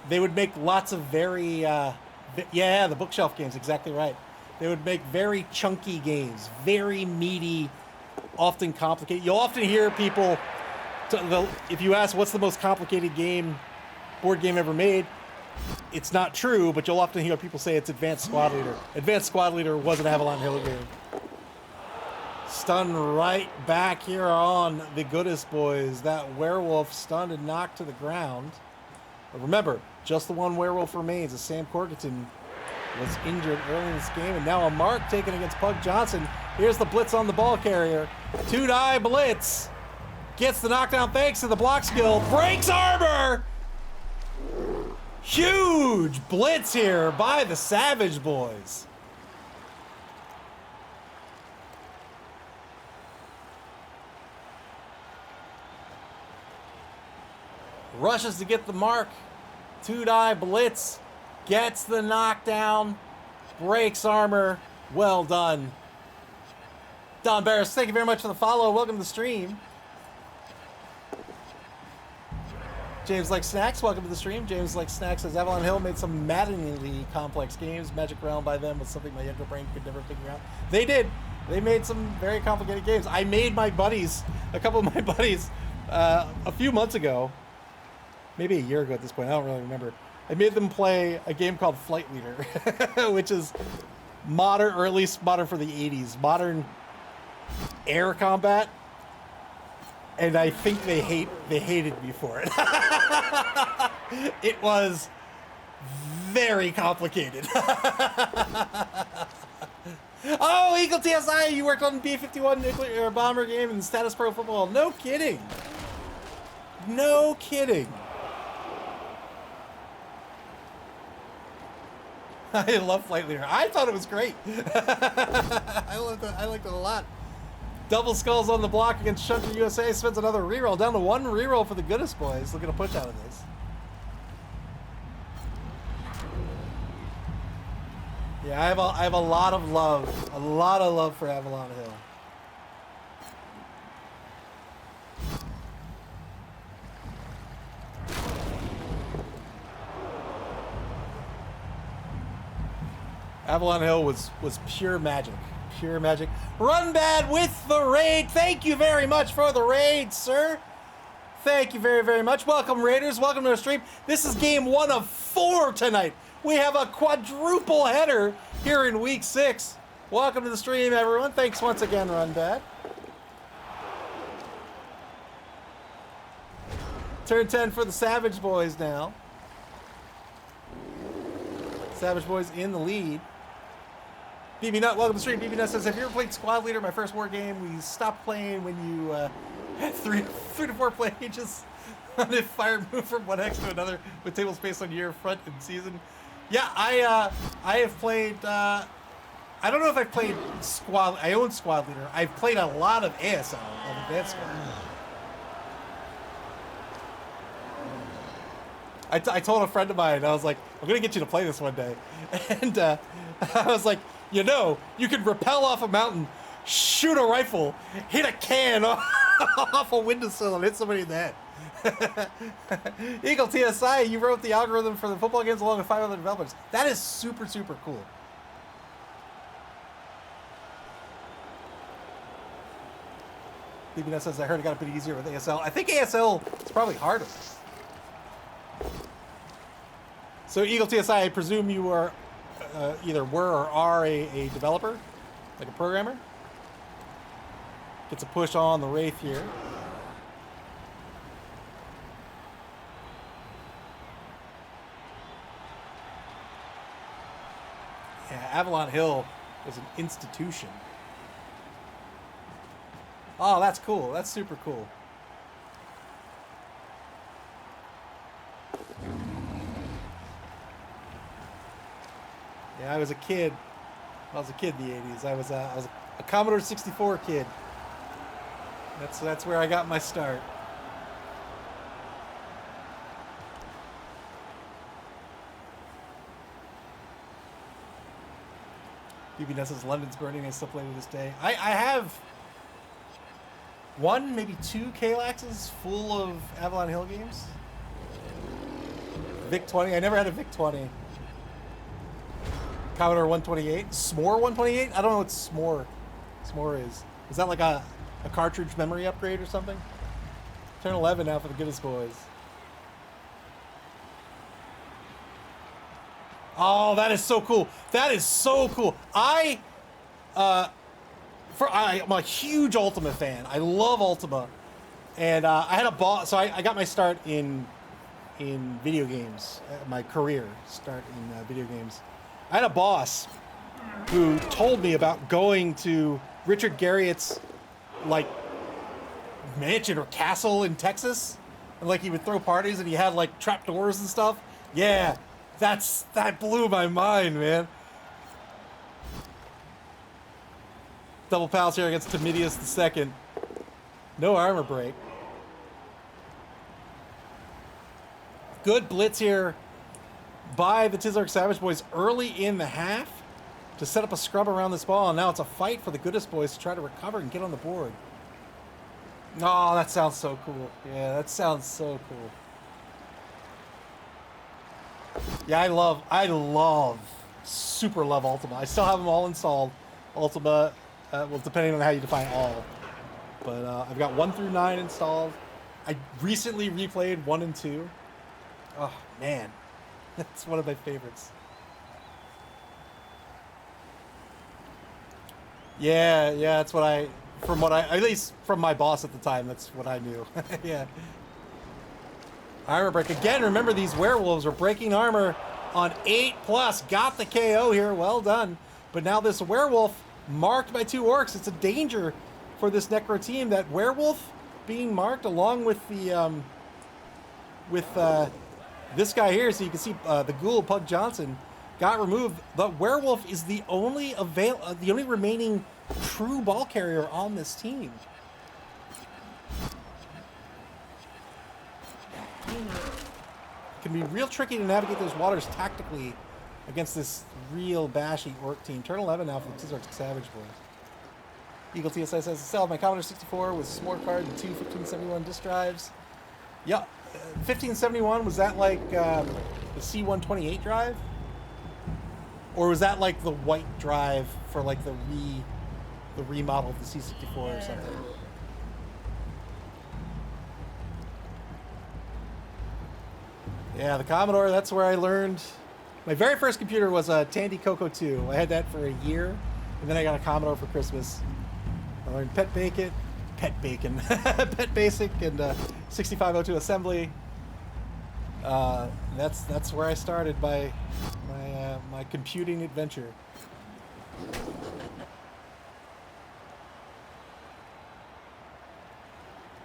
A: they would make lots of very the bookshelf games, exactly right. They would make very chunky games, very meaty, often complicated. You'll often hear people, if you ask what's the most complicated board game ever made, it's not true, but you'll often hear people say it's Advanced Squad Leader. Advanced Squad Leader was an Avalon Hill game. Stun right back here on the Goodest Boyz. That werewolf stunned and knocked to the ground. But remember, just the one werewolf remains, as Sam Corkington was injured early in this game. And now a mark taken against Pug Johnson. Here's the blitz on the ball carrier. 2-die blitz. Gets the knockdown thanks to the block skill. Breaks armor! Huge blitz here by the Savage Boys. Rushes to get the mark. 2-die blitz. Gets the knockdown. Breaks armor. Well done. Don Barris, thank you very much for the follow. Welcome to the stream. James Like Snacks, welcome to the stream. James Like Snacks says Avalon Hill made some maddeningly complex games. Magic Realm by them was something my younger brain could never figure out. They did. They made some very complicated games. I made my buddies, a couple of my buddies, a few months ago, maybe a year ago at this point, I don't really remember. I made them play a game called Flight Leader, which is modern, or at least modern for the 80s, modern air combat. And I think they hated me for it. It was very complicated. Oh, Eagle TSI, you worked on B-51 nuclear bomber game and Status Pro football. No kidding. No kidding. I love Flight Leader. I thought it was great. I liked it a lot. Double skulls on the block against Shunter USA. Spends another reroll. Down to one reroll for the Goodest boys. Looking to push out of this. Yeah, I have a lot of love for Avalon Hill. Avalon Hill was pure magic. Pure magic. Run Bad with the raid. Thank you very much for the raid, sir. Thank you very, very much. Welcome, Raiders. Welcome to the stream. This is game 1 of 4 tonight. We have a quadruple header here in week 6. Welcome to the stream, everyone. Thanks once again, Run Bad. Turn 10 for the Savage Boys now. Savage Boys in the lead. BB Nut, welcome to the stream. BB Nut says, have you ever played Squad Leader? My first war game. We stopped playing when you had 3 to 4 pages on a fire move from one X to another with table space on year, front, and season. Yeah, I have played. I don't know if I've played Squad. I own Squad Leader. I've played a lot of ASL, of Advanced Squad. I told a friend of mine, I was like, I'm gonna get you to play this one day, and I was like, you know, you can rappel off a mountain, shoot a rifle, hit a can off a windowsill, and hit somebody in the head. Eagle TSI, you wrote the algorithm for the football games along with 5 other developers. That is super, super cool. BB says, I heard it got a bit easier with ASL. I think ASL is probably harder. So Eagle TSI, I presume you are either were or are a developer, like a programmer. Gets a push on the Wraith here. Yeah, Avalon Hill is an institution. Oh, that's cool. That's super cool. Yeah, I was a kid. I was a kid in the 80s. I was a Commodore 64 kid. That's where I got my start. BB Nessa's London's Burning. I still play to this day. I have 1, maybe 2 KLAXs full of Avalon Hill games. Vic 20. I never had a Vic 20. Commodore 128. S'more 128? I don't know what S'more is. Is that like a cartridge memory upgrade or something? Turn 11 now for the Goodest boys. Oh, that is so cool. That is so cool. I'm a huge Ultima fan. I love Ultima. And I had a boss, so I got my start in video games, my career start in video games. I had a boss who told me about going to Richard Garriott's, like, mansion or castle in Texas. And, like, he would throw parties and he had, like, trapdoors and stuff. Yeah, that blew my mind, man. Double pals here against Timidius II. No armor break. Good blitz here by the Tizz Savage boys early in the half to set up a scrub around this ball, and now it's a fight for the Goodest boys to try to recover and get on the board. Oh, that sounds so cool. Yeah, that sounds so cool. Yeah, I super love Ultima. I still have them all installed. Ultima, Well, depending on how you define all. But I've got 1 through 9 installed. I recently replayed 1 and 2. Oh, man. That's one of my favorites. Yeah, that's what at least from my boss at the time, that's what I knew. Yeah. Armor break. Again, remember these werewolves are breaking armor on 8+. Got the KO here. Well done. But now this werewolf marked by 2 orcs. It's a danger for this Necro team. That werewolf being marked along with the this guy here, so you can see the ghoul Pug Johnson got removed. The werewolf is the only remaining true ball carrier on this team. It can be real tricky to navigate those waters tactically against this real bashy orc team. Turn 11 now for the Tizz Savage Boys. Eagle TSI says, sell my Commodore 64 with smart card and 2 1571 disk drives. Yeah, 1571, was that like the C128 drive? Or was that like the white drive for like the remodel of the C64 or something? Yeah, the Commodore, that's where I learned. My very first computer was a Tandy Coco 2. I had that for a year, and then I got a Commodore for Christmas. I learned Pet Basic, and 6502 assembly. That's where I started my computing adventure.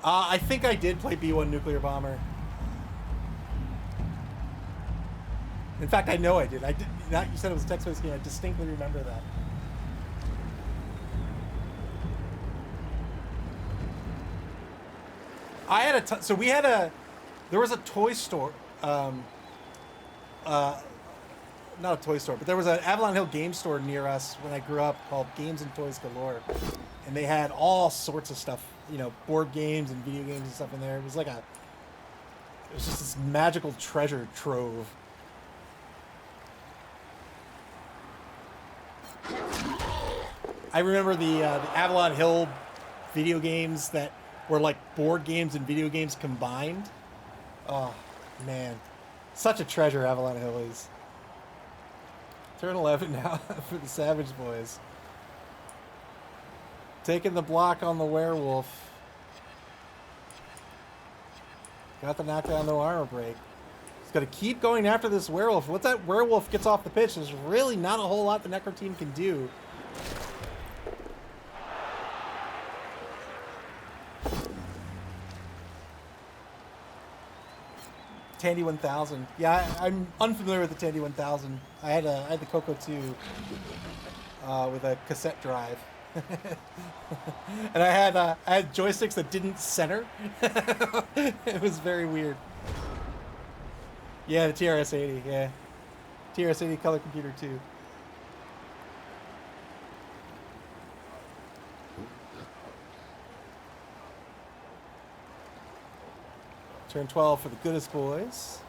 A: I think I did play B-1 Nuclear Bomber. In fact, I know I did. I did. Now you said it was a text-based game. I distinctly remember that. I had so we had there was a toy store, not a toy store, but there was an Avalon Hill game store near us when I grew up called Games and Toys Galore, and they had all sorts of stuff, you know, board games and video games and stuff in there. It was just this magical treasure trove. I remember the Avalon Hill video games that were like board games and video games combined. Oh, man. Such a treasure Avalon Hill is. Turn 11 now for the Savage Boys. Taking the block on the werewolf. Got the knockdown, no armor break. He's got to keep going after this werewolf. Once that werewolf gets off the pitch, there's really not a whole lot the Necro team can do. Tandy 1000. Yeah, I'm unfamiliar with the Tandy 1000. I had the Coco 2 with a cassette drive, and I had joysticks that didn't center. It was very weird. Yeah, the TRS-80. Yeah, TRS-80 color computer too. Turn 12 for the Goodest boys.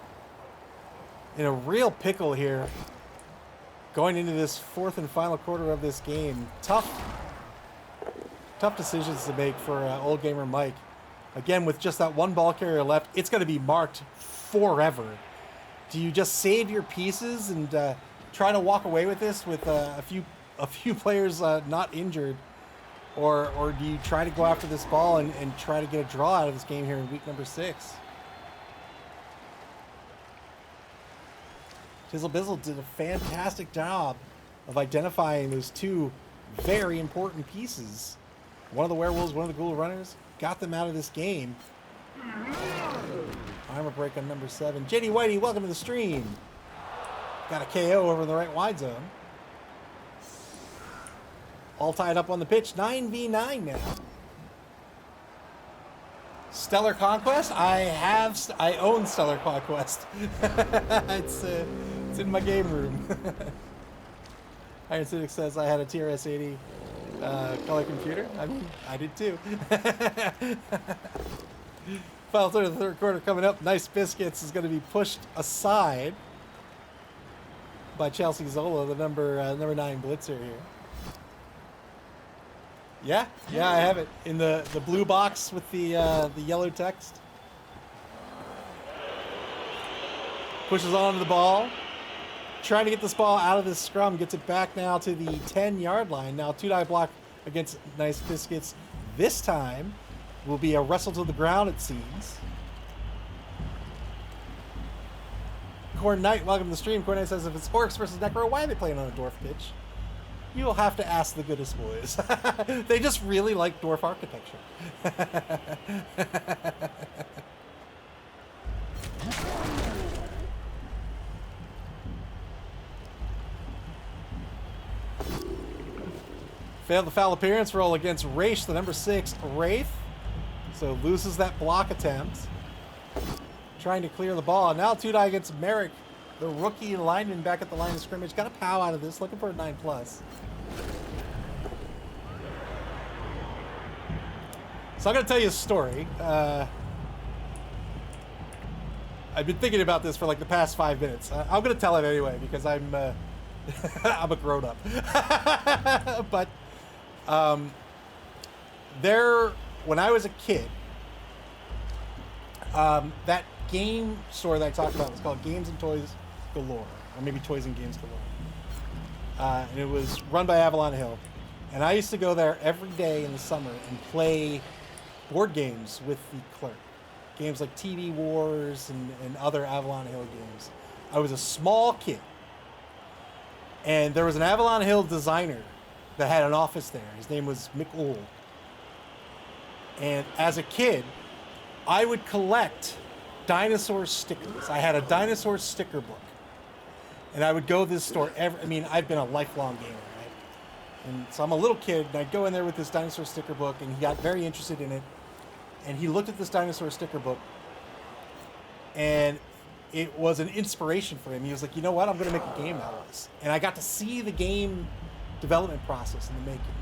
A: In a real pickle here. Going into this fourth and final quarter of this game. Tough decisions to make for old gamer Mike. Again, with just that one ball carrier left, it's going to be marked forever. Do you just save your pieces and try to walk away with this with a few players not injured? Or do you try to go after this ball and try to get a draw out of this game here in week number 6? Tizzle Bizzle did a fantastic job of identifying those two very important pieces. One of the werewolves, one of the ghoul runners, got them out of this game. Armor break on number 7. JD Whitey, welcome to the stream. Got a KO over in the right wide zone. All tied up on the pitch. 9v9 now. Stellar Conquest? I own Stellar Conquest. It's in my game room. Iron Cynic says I had a TRS-80 color computer. I mean, I did too. Final third of the third quarter coming up. Nice Biscuits is going to be pushed aside by Chelsea Zola, the number 9 blitzer here. Yeah, I have it in the blue box with the yellow text. Pushes on to the ball. Trying to get this ball out of this scrum. Gets it back now to the 10-yard line. Now 2-die block against Nice Biscuits. This time will be a wrestle to the ground, it seems. Corn Knight, welcome to the stream. Corn Knight says, if it's Orcs versus Necro, why are they playing on a dwarf pitch? You'll have to ask the Goodest boys. They just really like dwarf architecture. Failed the foul appearance roll against Wraith, the number 6 Wraith. So loses that block attempt. Trying to clear the ball. Now 2-die against Merrick, the rookie lineman back at the line of scrimmage. Got a pow out of this, looking for a 9+. So I'm going to tell you a story. I've been thinking about this for like the past 5 minutes. I'm going to tell it anyway because I'm I'm a grown-up. But when I was a kid, that game store that I talked about was called Games and Toys Galore, or maybe Toys and Games Galore. And it was run by Avalon Hill. And I used to go there every day in the summer and play board games with the clerk. Games like TV Wars and other Avalon Hill games. I was a small kid. And there was an Avalon Hill designer that had an office there. His name was Mick Ohl. And as a kid, I would collect dinosaur stickers. I had a dinosaur sticker book. And I would go to this store I've been a lifelong gamer, right? And so I'm a little kid, and I'd go in there with this dinosaur sticker book, and he got very interested in it. And he looked at this dinosaur sticker book, and it was an inspiration for him. He was like, you know what? I'm going to make a game out of this. And I got to see the game development process in the making.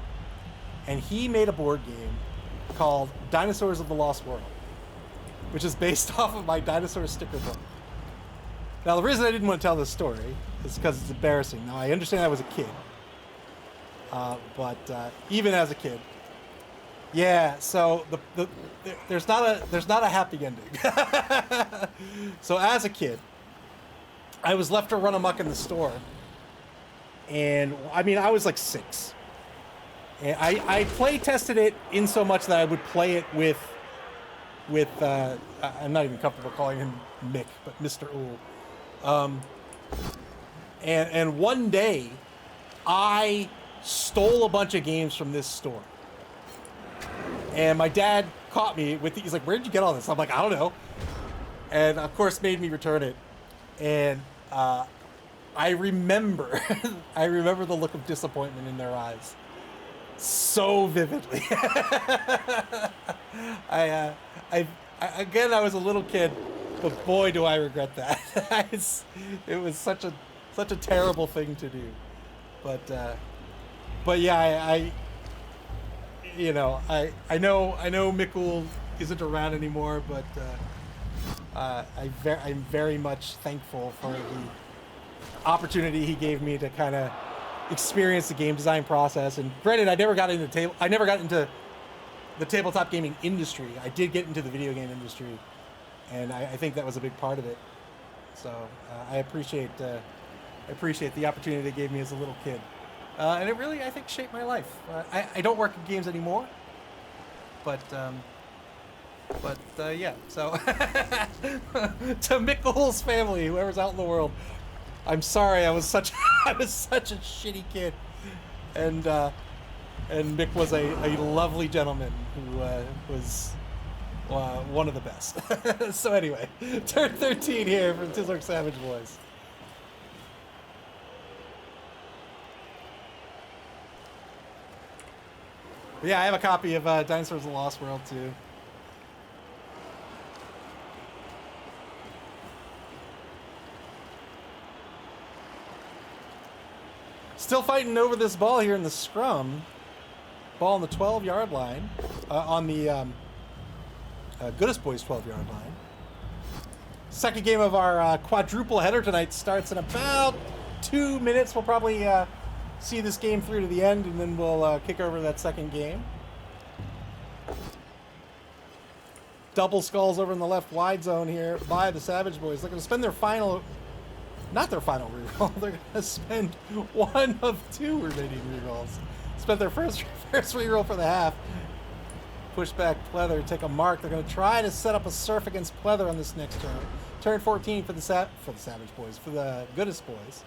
A: And he made a board game called Dinosaurs of the Lost World, which is based off of my dinosaur sticker book. Now, the reason I didn't want to tell this story is because it's embarrassing. Now, I understand I was a kid. But even as a kid, yeah, so there's not a happy ending. So as a kid, I was left to run amok in the store, and I was like 6, and I play tested it in so much that I would play it with I'm not even comfortable calling him Mick, but Mr. Ohl. And one day, I stole a bunch of games from this store. And my dad caught me with it. He's like, where'd you get all this? I'm like, I don't know. And of course made me return it. And I remember the look of disappointment in their eyes so vividly. I was a little kid, but boy, do I regret that. It was such a terrible thing to do. But yeah, I know Mick Ohl isn't around anymore, but I'm very much thankful for the opportunity he gave me to kind of experience the game design process. And granted, I never got into the tabletop gaming industry. I did get into the video game industry, and I think that was a big part of it. So I appreciate the opportunity they gave me as a little kid. And it really, I think, shaped my life. I don't work in games anymore, but yeah. So to Mick Ohl's family, whoever's out in the world, I'm sorry. I was such a shitty kid, and Mick was a lovely gentleman who was one of the best. So anyway, turn 13 here from Tizz Savage Boys. Yeah, I have a copy of Dinosaurs of the Lost World, too. Still fighting over this ball here in the scrum. Ball on the 12-yard line. On the Goodest Boys 12-yard line. Second game of our quadruple header tonight starts in about 2 minutes. We'll probably see this game through to the end, and then we'll kick over to that second game. Double skulls over in the left wide zone here by the Savage Boyz. They're going to spend their final, not their final reroll. They're going to spend one of two remaining rerolls. Spent their first reroll for the half. Push back Pleather, take a mark. They're going to try to set up a surf against Pleather on this next turn. Turn 14 for the Savage Boyz, for the Goodest Boyz.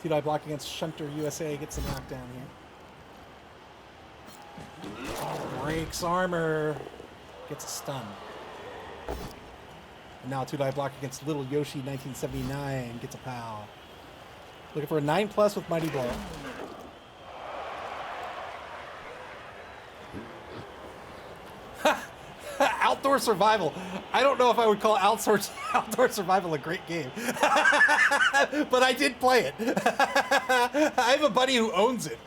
A: T-Die block against Shunter USA, gets a knockdown here. Breaks armor, gets a stun. And now T-Die block against Little Yoshi 1979, gets a POW. Looking for a 9+ with Mighty Blow. Outdoor survival. I don't know if I would call outdoor survival a great game. But I did play it. I have a buddy who owns it.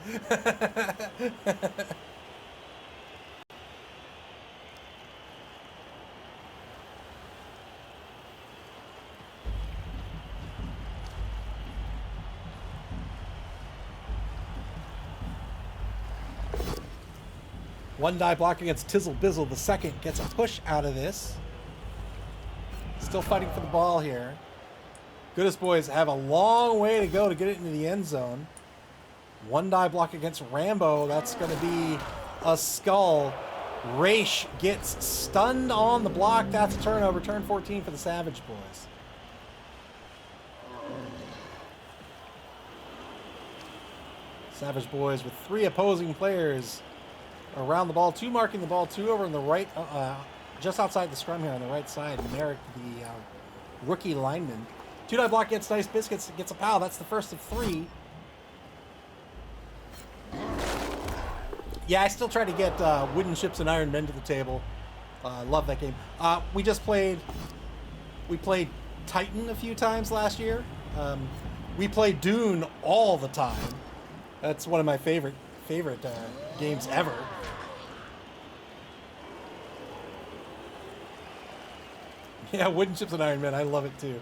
A: One die block against Tizzle Bizzle. The second gets a push out of this. Still fighting for the ball here. Goodest Boyz have a long way to go to get it into the end zone. One die block against Rambo. That's going to be a skull. Raish gets stunned on the block. That's a turnover. Turn 14 for the Savage Boyz. Savage Boyz with 3 opposing players around the ball, 2 marking the ball, 2 over on the right, just outside the scrum here on the right side. Merrick, the rookie lineman. 2-die block gets Nice Biscuits, gets a POW. That's the first of 3. Yeah, I still try to get Wooden Ships and Iron Men to the table. Love that game. We played Titan a few times last year. We played Dune all the time. That's one of my favorite games ever. Yeah, Wooden Ships and Iron Men. I love it too.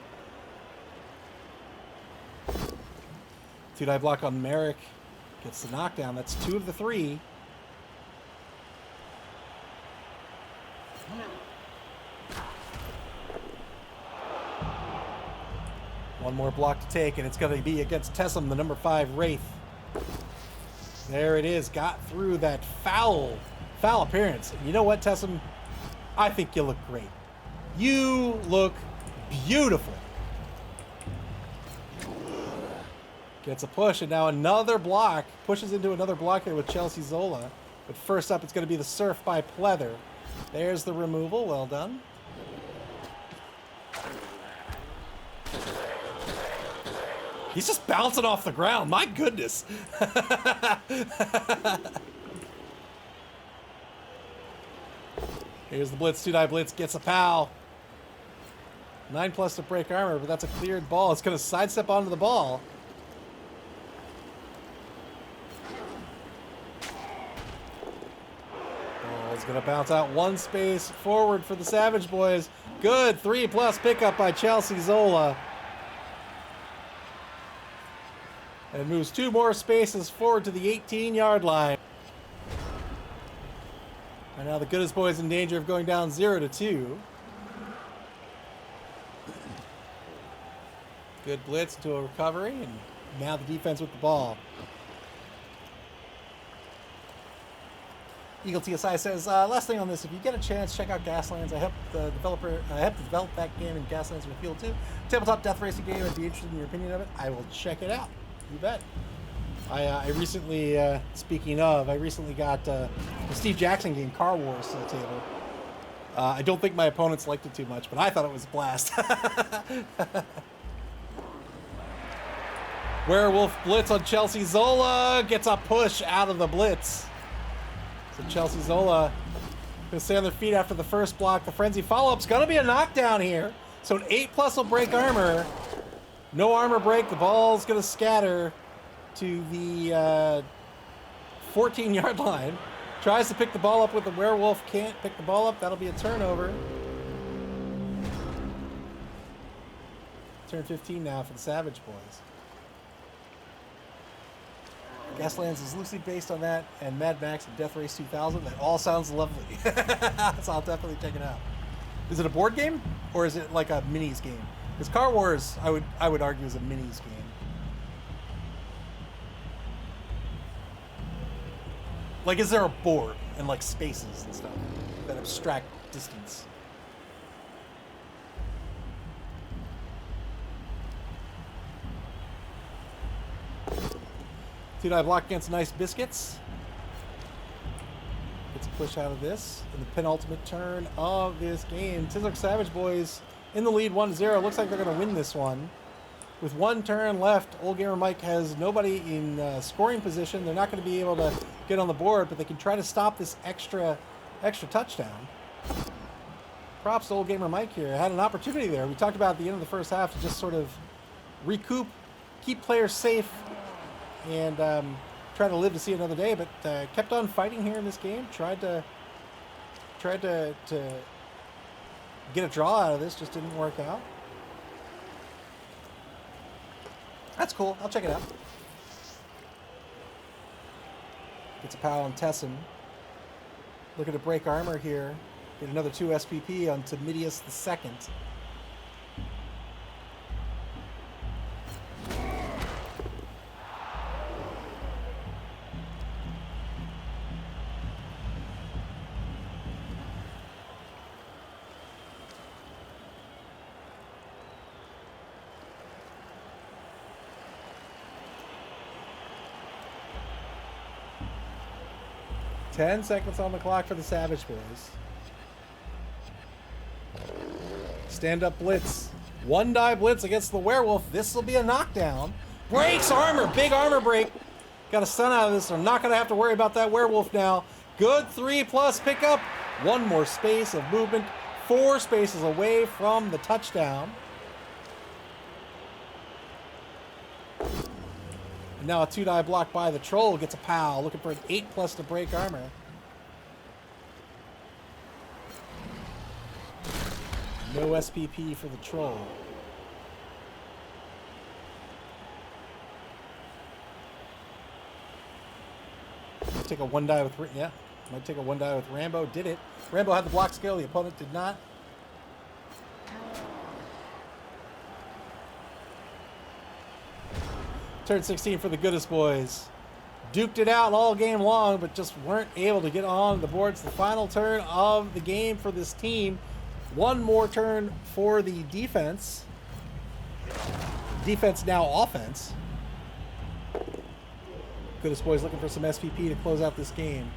A: 2-die block on Merrick. Gets the knockdown. That's 2 of the 3. One more block to take, and it's going to be against Tessum, the number 5 Wraith. There it is. Got through that foul appearance. And you know what, Tessum? I think you look great. You look beautiful. Gets a push, and now another block. Pushes into another block here with Chelsea Zola. But first up, it's going to be the surf by Pleather. There's the removal. Well done. He's just bouncing off the ground. My goodness. Here's the blitz. 2-die blitz gets a POW. 9+ to break armor, but that's a cleared ball. It's going to sidestep onto the ball. Ball's going to bounce out 1 space forward for the Savage Boyz. Good 3+ pickup by Chelsea Zola. And moves 2 more spaces forward to the 18-yard line. And now the Goodest Boyz in danger of going down 0-2. Good blitz to a recovery, and now the defense with the ball. Eagle TSI says, last thing on this, if you get a chance, check out Gaslands. I helped develop that game in Gaslands with Field 2. Tabletop death racing game. I'd be interested in your opinion of it. I will check it out. You bet. I recently, speaking of, I recently got the Steve Jackson game, Car Wars, to the table. I don't think my opponents liked it too much, but I thought it was a blast. Werewolf blitz on Chelsea Zola. Gets a push out of the blitz. So Chelsea Zola going to stay on their feet after the first block. The frenzy follow-up's going to be a knockdown here. So an 8+ will break armor. No armor break. The ball's going to scatter to the 14-yard line. Tries to pick the ball up with the werewolf. Can't pick the ball up. That'll be a turnover. Turn 15 now for the Savage Boys. Gaslands is loosely based on that, and Mad Max and Death Race 2000. That all sounds lovely. So I'll definitely check it out. Is it a board game, or is it like a minis game? Because Car Wars, I would argue, is a minis game. Like, is there a board and like spaces and stuff that abstract distance? Two-die block against Nice Biscuits. Gets a push out of this in the penultimate turn of this game. Tizz Savage Boys in the lead 1-0. Looks like they're going to win this one. With one turn left, Old Gamer Mike has nobody in scoring position. They're not going to be able to get on the board, but they can try to stop this extra touchdown. Props to Old Gamer Mike here. Had an opportunity there. We talked about at the end of the first half to just sort of recoup, keep players safe, and try to live to see another day, but kept on fighting here in this game. Tried to get a draw out of this, just didn't work out. That's cool. I'll check it out. Gets a pal on Tessin. Looking to break armor here. Get another 2 SPP on Timidius II. Ten seconds on the clock for the Savage Boys. Stand-up blitz. One die blitz against the werewolf. This will be a knockdown. Breaks armor. Big armor break. Got a stun out of this, so I'm not going to have to worry about that werewolf now. Good 3+ pickup. One more space of movement. 4 spaces away from the touchdown. And now a 2-die block by the troll. Gets a pal. Looking for an 8+ to break armor. No SPP for the troll. Might take a 1-die with might take a 1-die with Rambo. Did it? Rambo had the block skill. The opponent did not. Turn 16 for the Goodest Boys. Duked it out all game long, but just weren't able to get on the board. It's the final turn of the game for this team. One more turn for the defense. Defense now offense. Goodest Boys looking for some SPP to close out this game.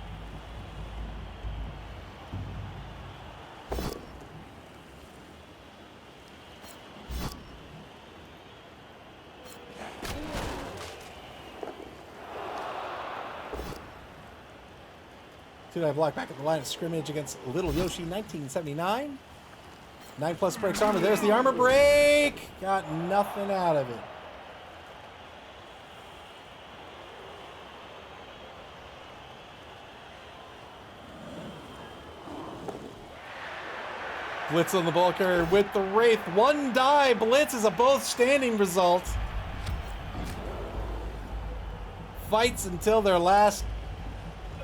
A: Two-die block back at the line of scrimmage against Little Yoshi, 1979. 9+ breaks armor. There's the armor break. Got nothing out of it. Blitz on the ball carrier with the Wraith. 1-die blitz is a both standing result. Fights until their last,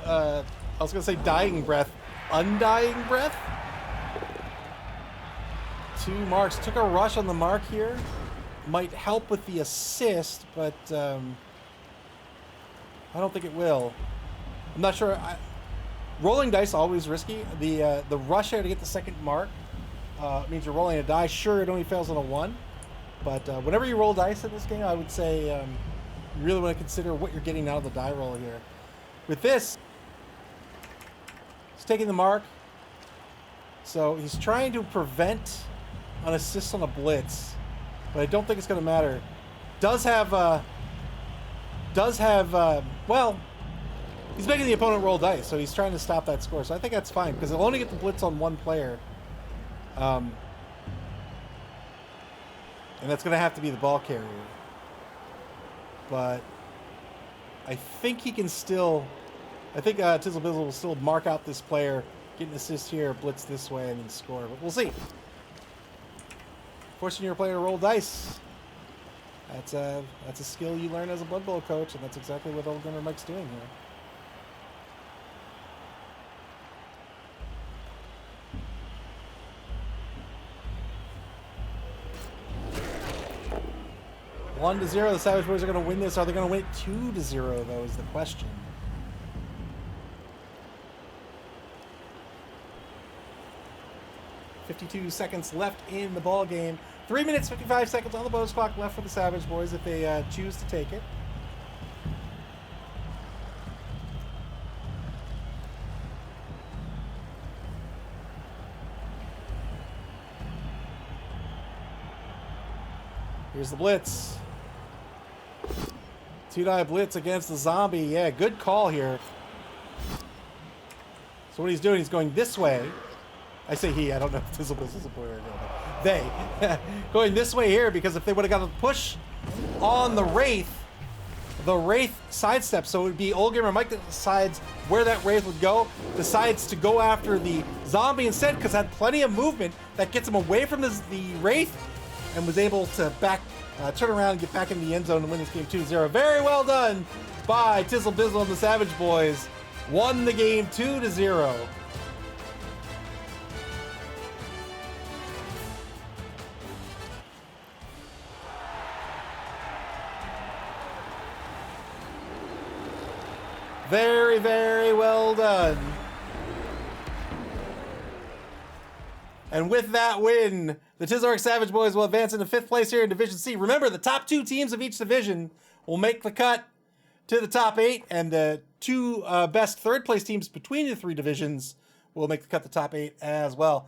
A: I was going to say dying breath, undying breath. 2 marks. Took a rush on the mark here. Might help with the assist, but I don't think it will. I'm not sure. Rolling dice always risky. The rush here to get the second mark means you're rolling a die. Sure, it only fails on a 1, but whenever you roll dice in this game, I would say you really want to consider what you're getting out of the die roll here. With this, he's taking the mark, so he's trying to prevent an assist on a blitz, but I don't think it's going to matter. Does have well, he's making the opponent roll dice, so he's trying to stop that score. So I think that's fine, because he'll only get the blitz on 1 player. And that's going to have to be the ball carrier. But I think he can still... I think Tizzle Bizzle will still mark out this player, get an assist here, blitz this way, and then score. But we'll see. Forcing your player to roll dice. That's a skill you learn as a Blood Bowl coach, and that's exactly what Old Gamer Mike's doing here. One to 0, the Savage Boys are going to win this. Are they going to win it 2 to 0, though, is the question. .52 seconds left in the ball game. 3 minutes, 55 seconds on the Boyz clock left for the Savage Boys if they choose to take it. Here's the blitz. Two-die blitz against the zombie. Yeah, good call here. So what he's doing, he's going this way. I say he, I don't know if Tizz is a boy or girl. They. Going this way here because if they would have got a push on the Wraith sidesteps. So it would be Old Gamer Mike that decides where that Wraith would go. Decides to go after the zombie instead because had plenty of movement that gets him away from the Wraith and was able to turn around and get back in the end zone and win this game 2-0. Very well done by Tizzle Bizzle and the Savage Boys. Won the game 2 to 0. Very, very well done. And with that win, the Tizz Savage Boys will advance into 5th place here in Division C. Remember, the top 2 teams of each division will make the cut to the top 8, and the 2 best 3rd place teams between the 3 divisions will make the cut to the top 8 as well.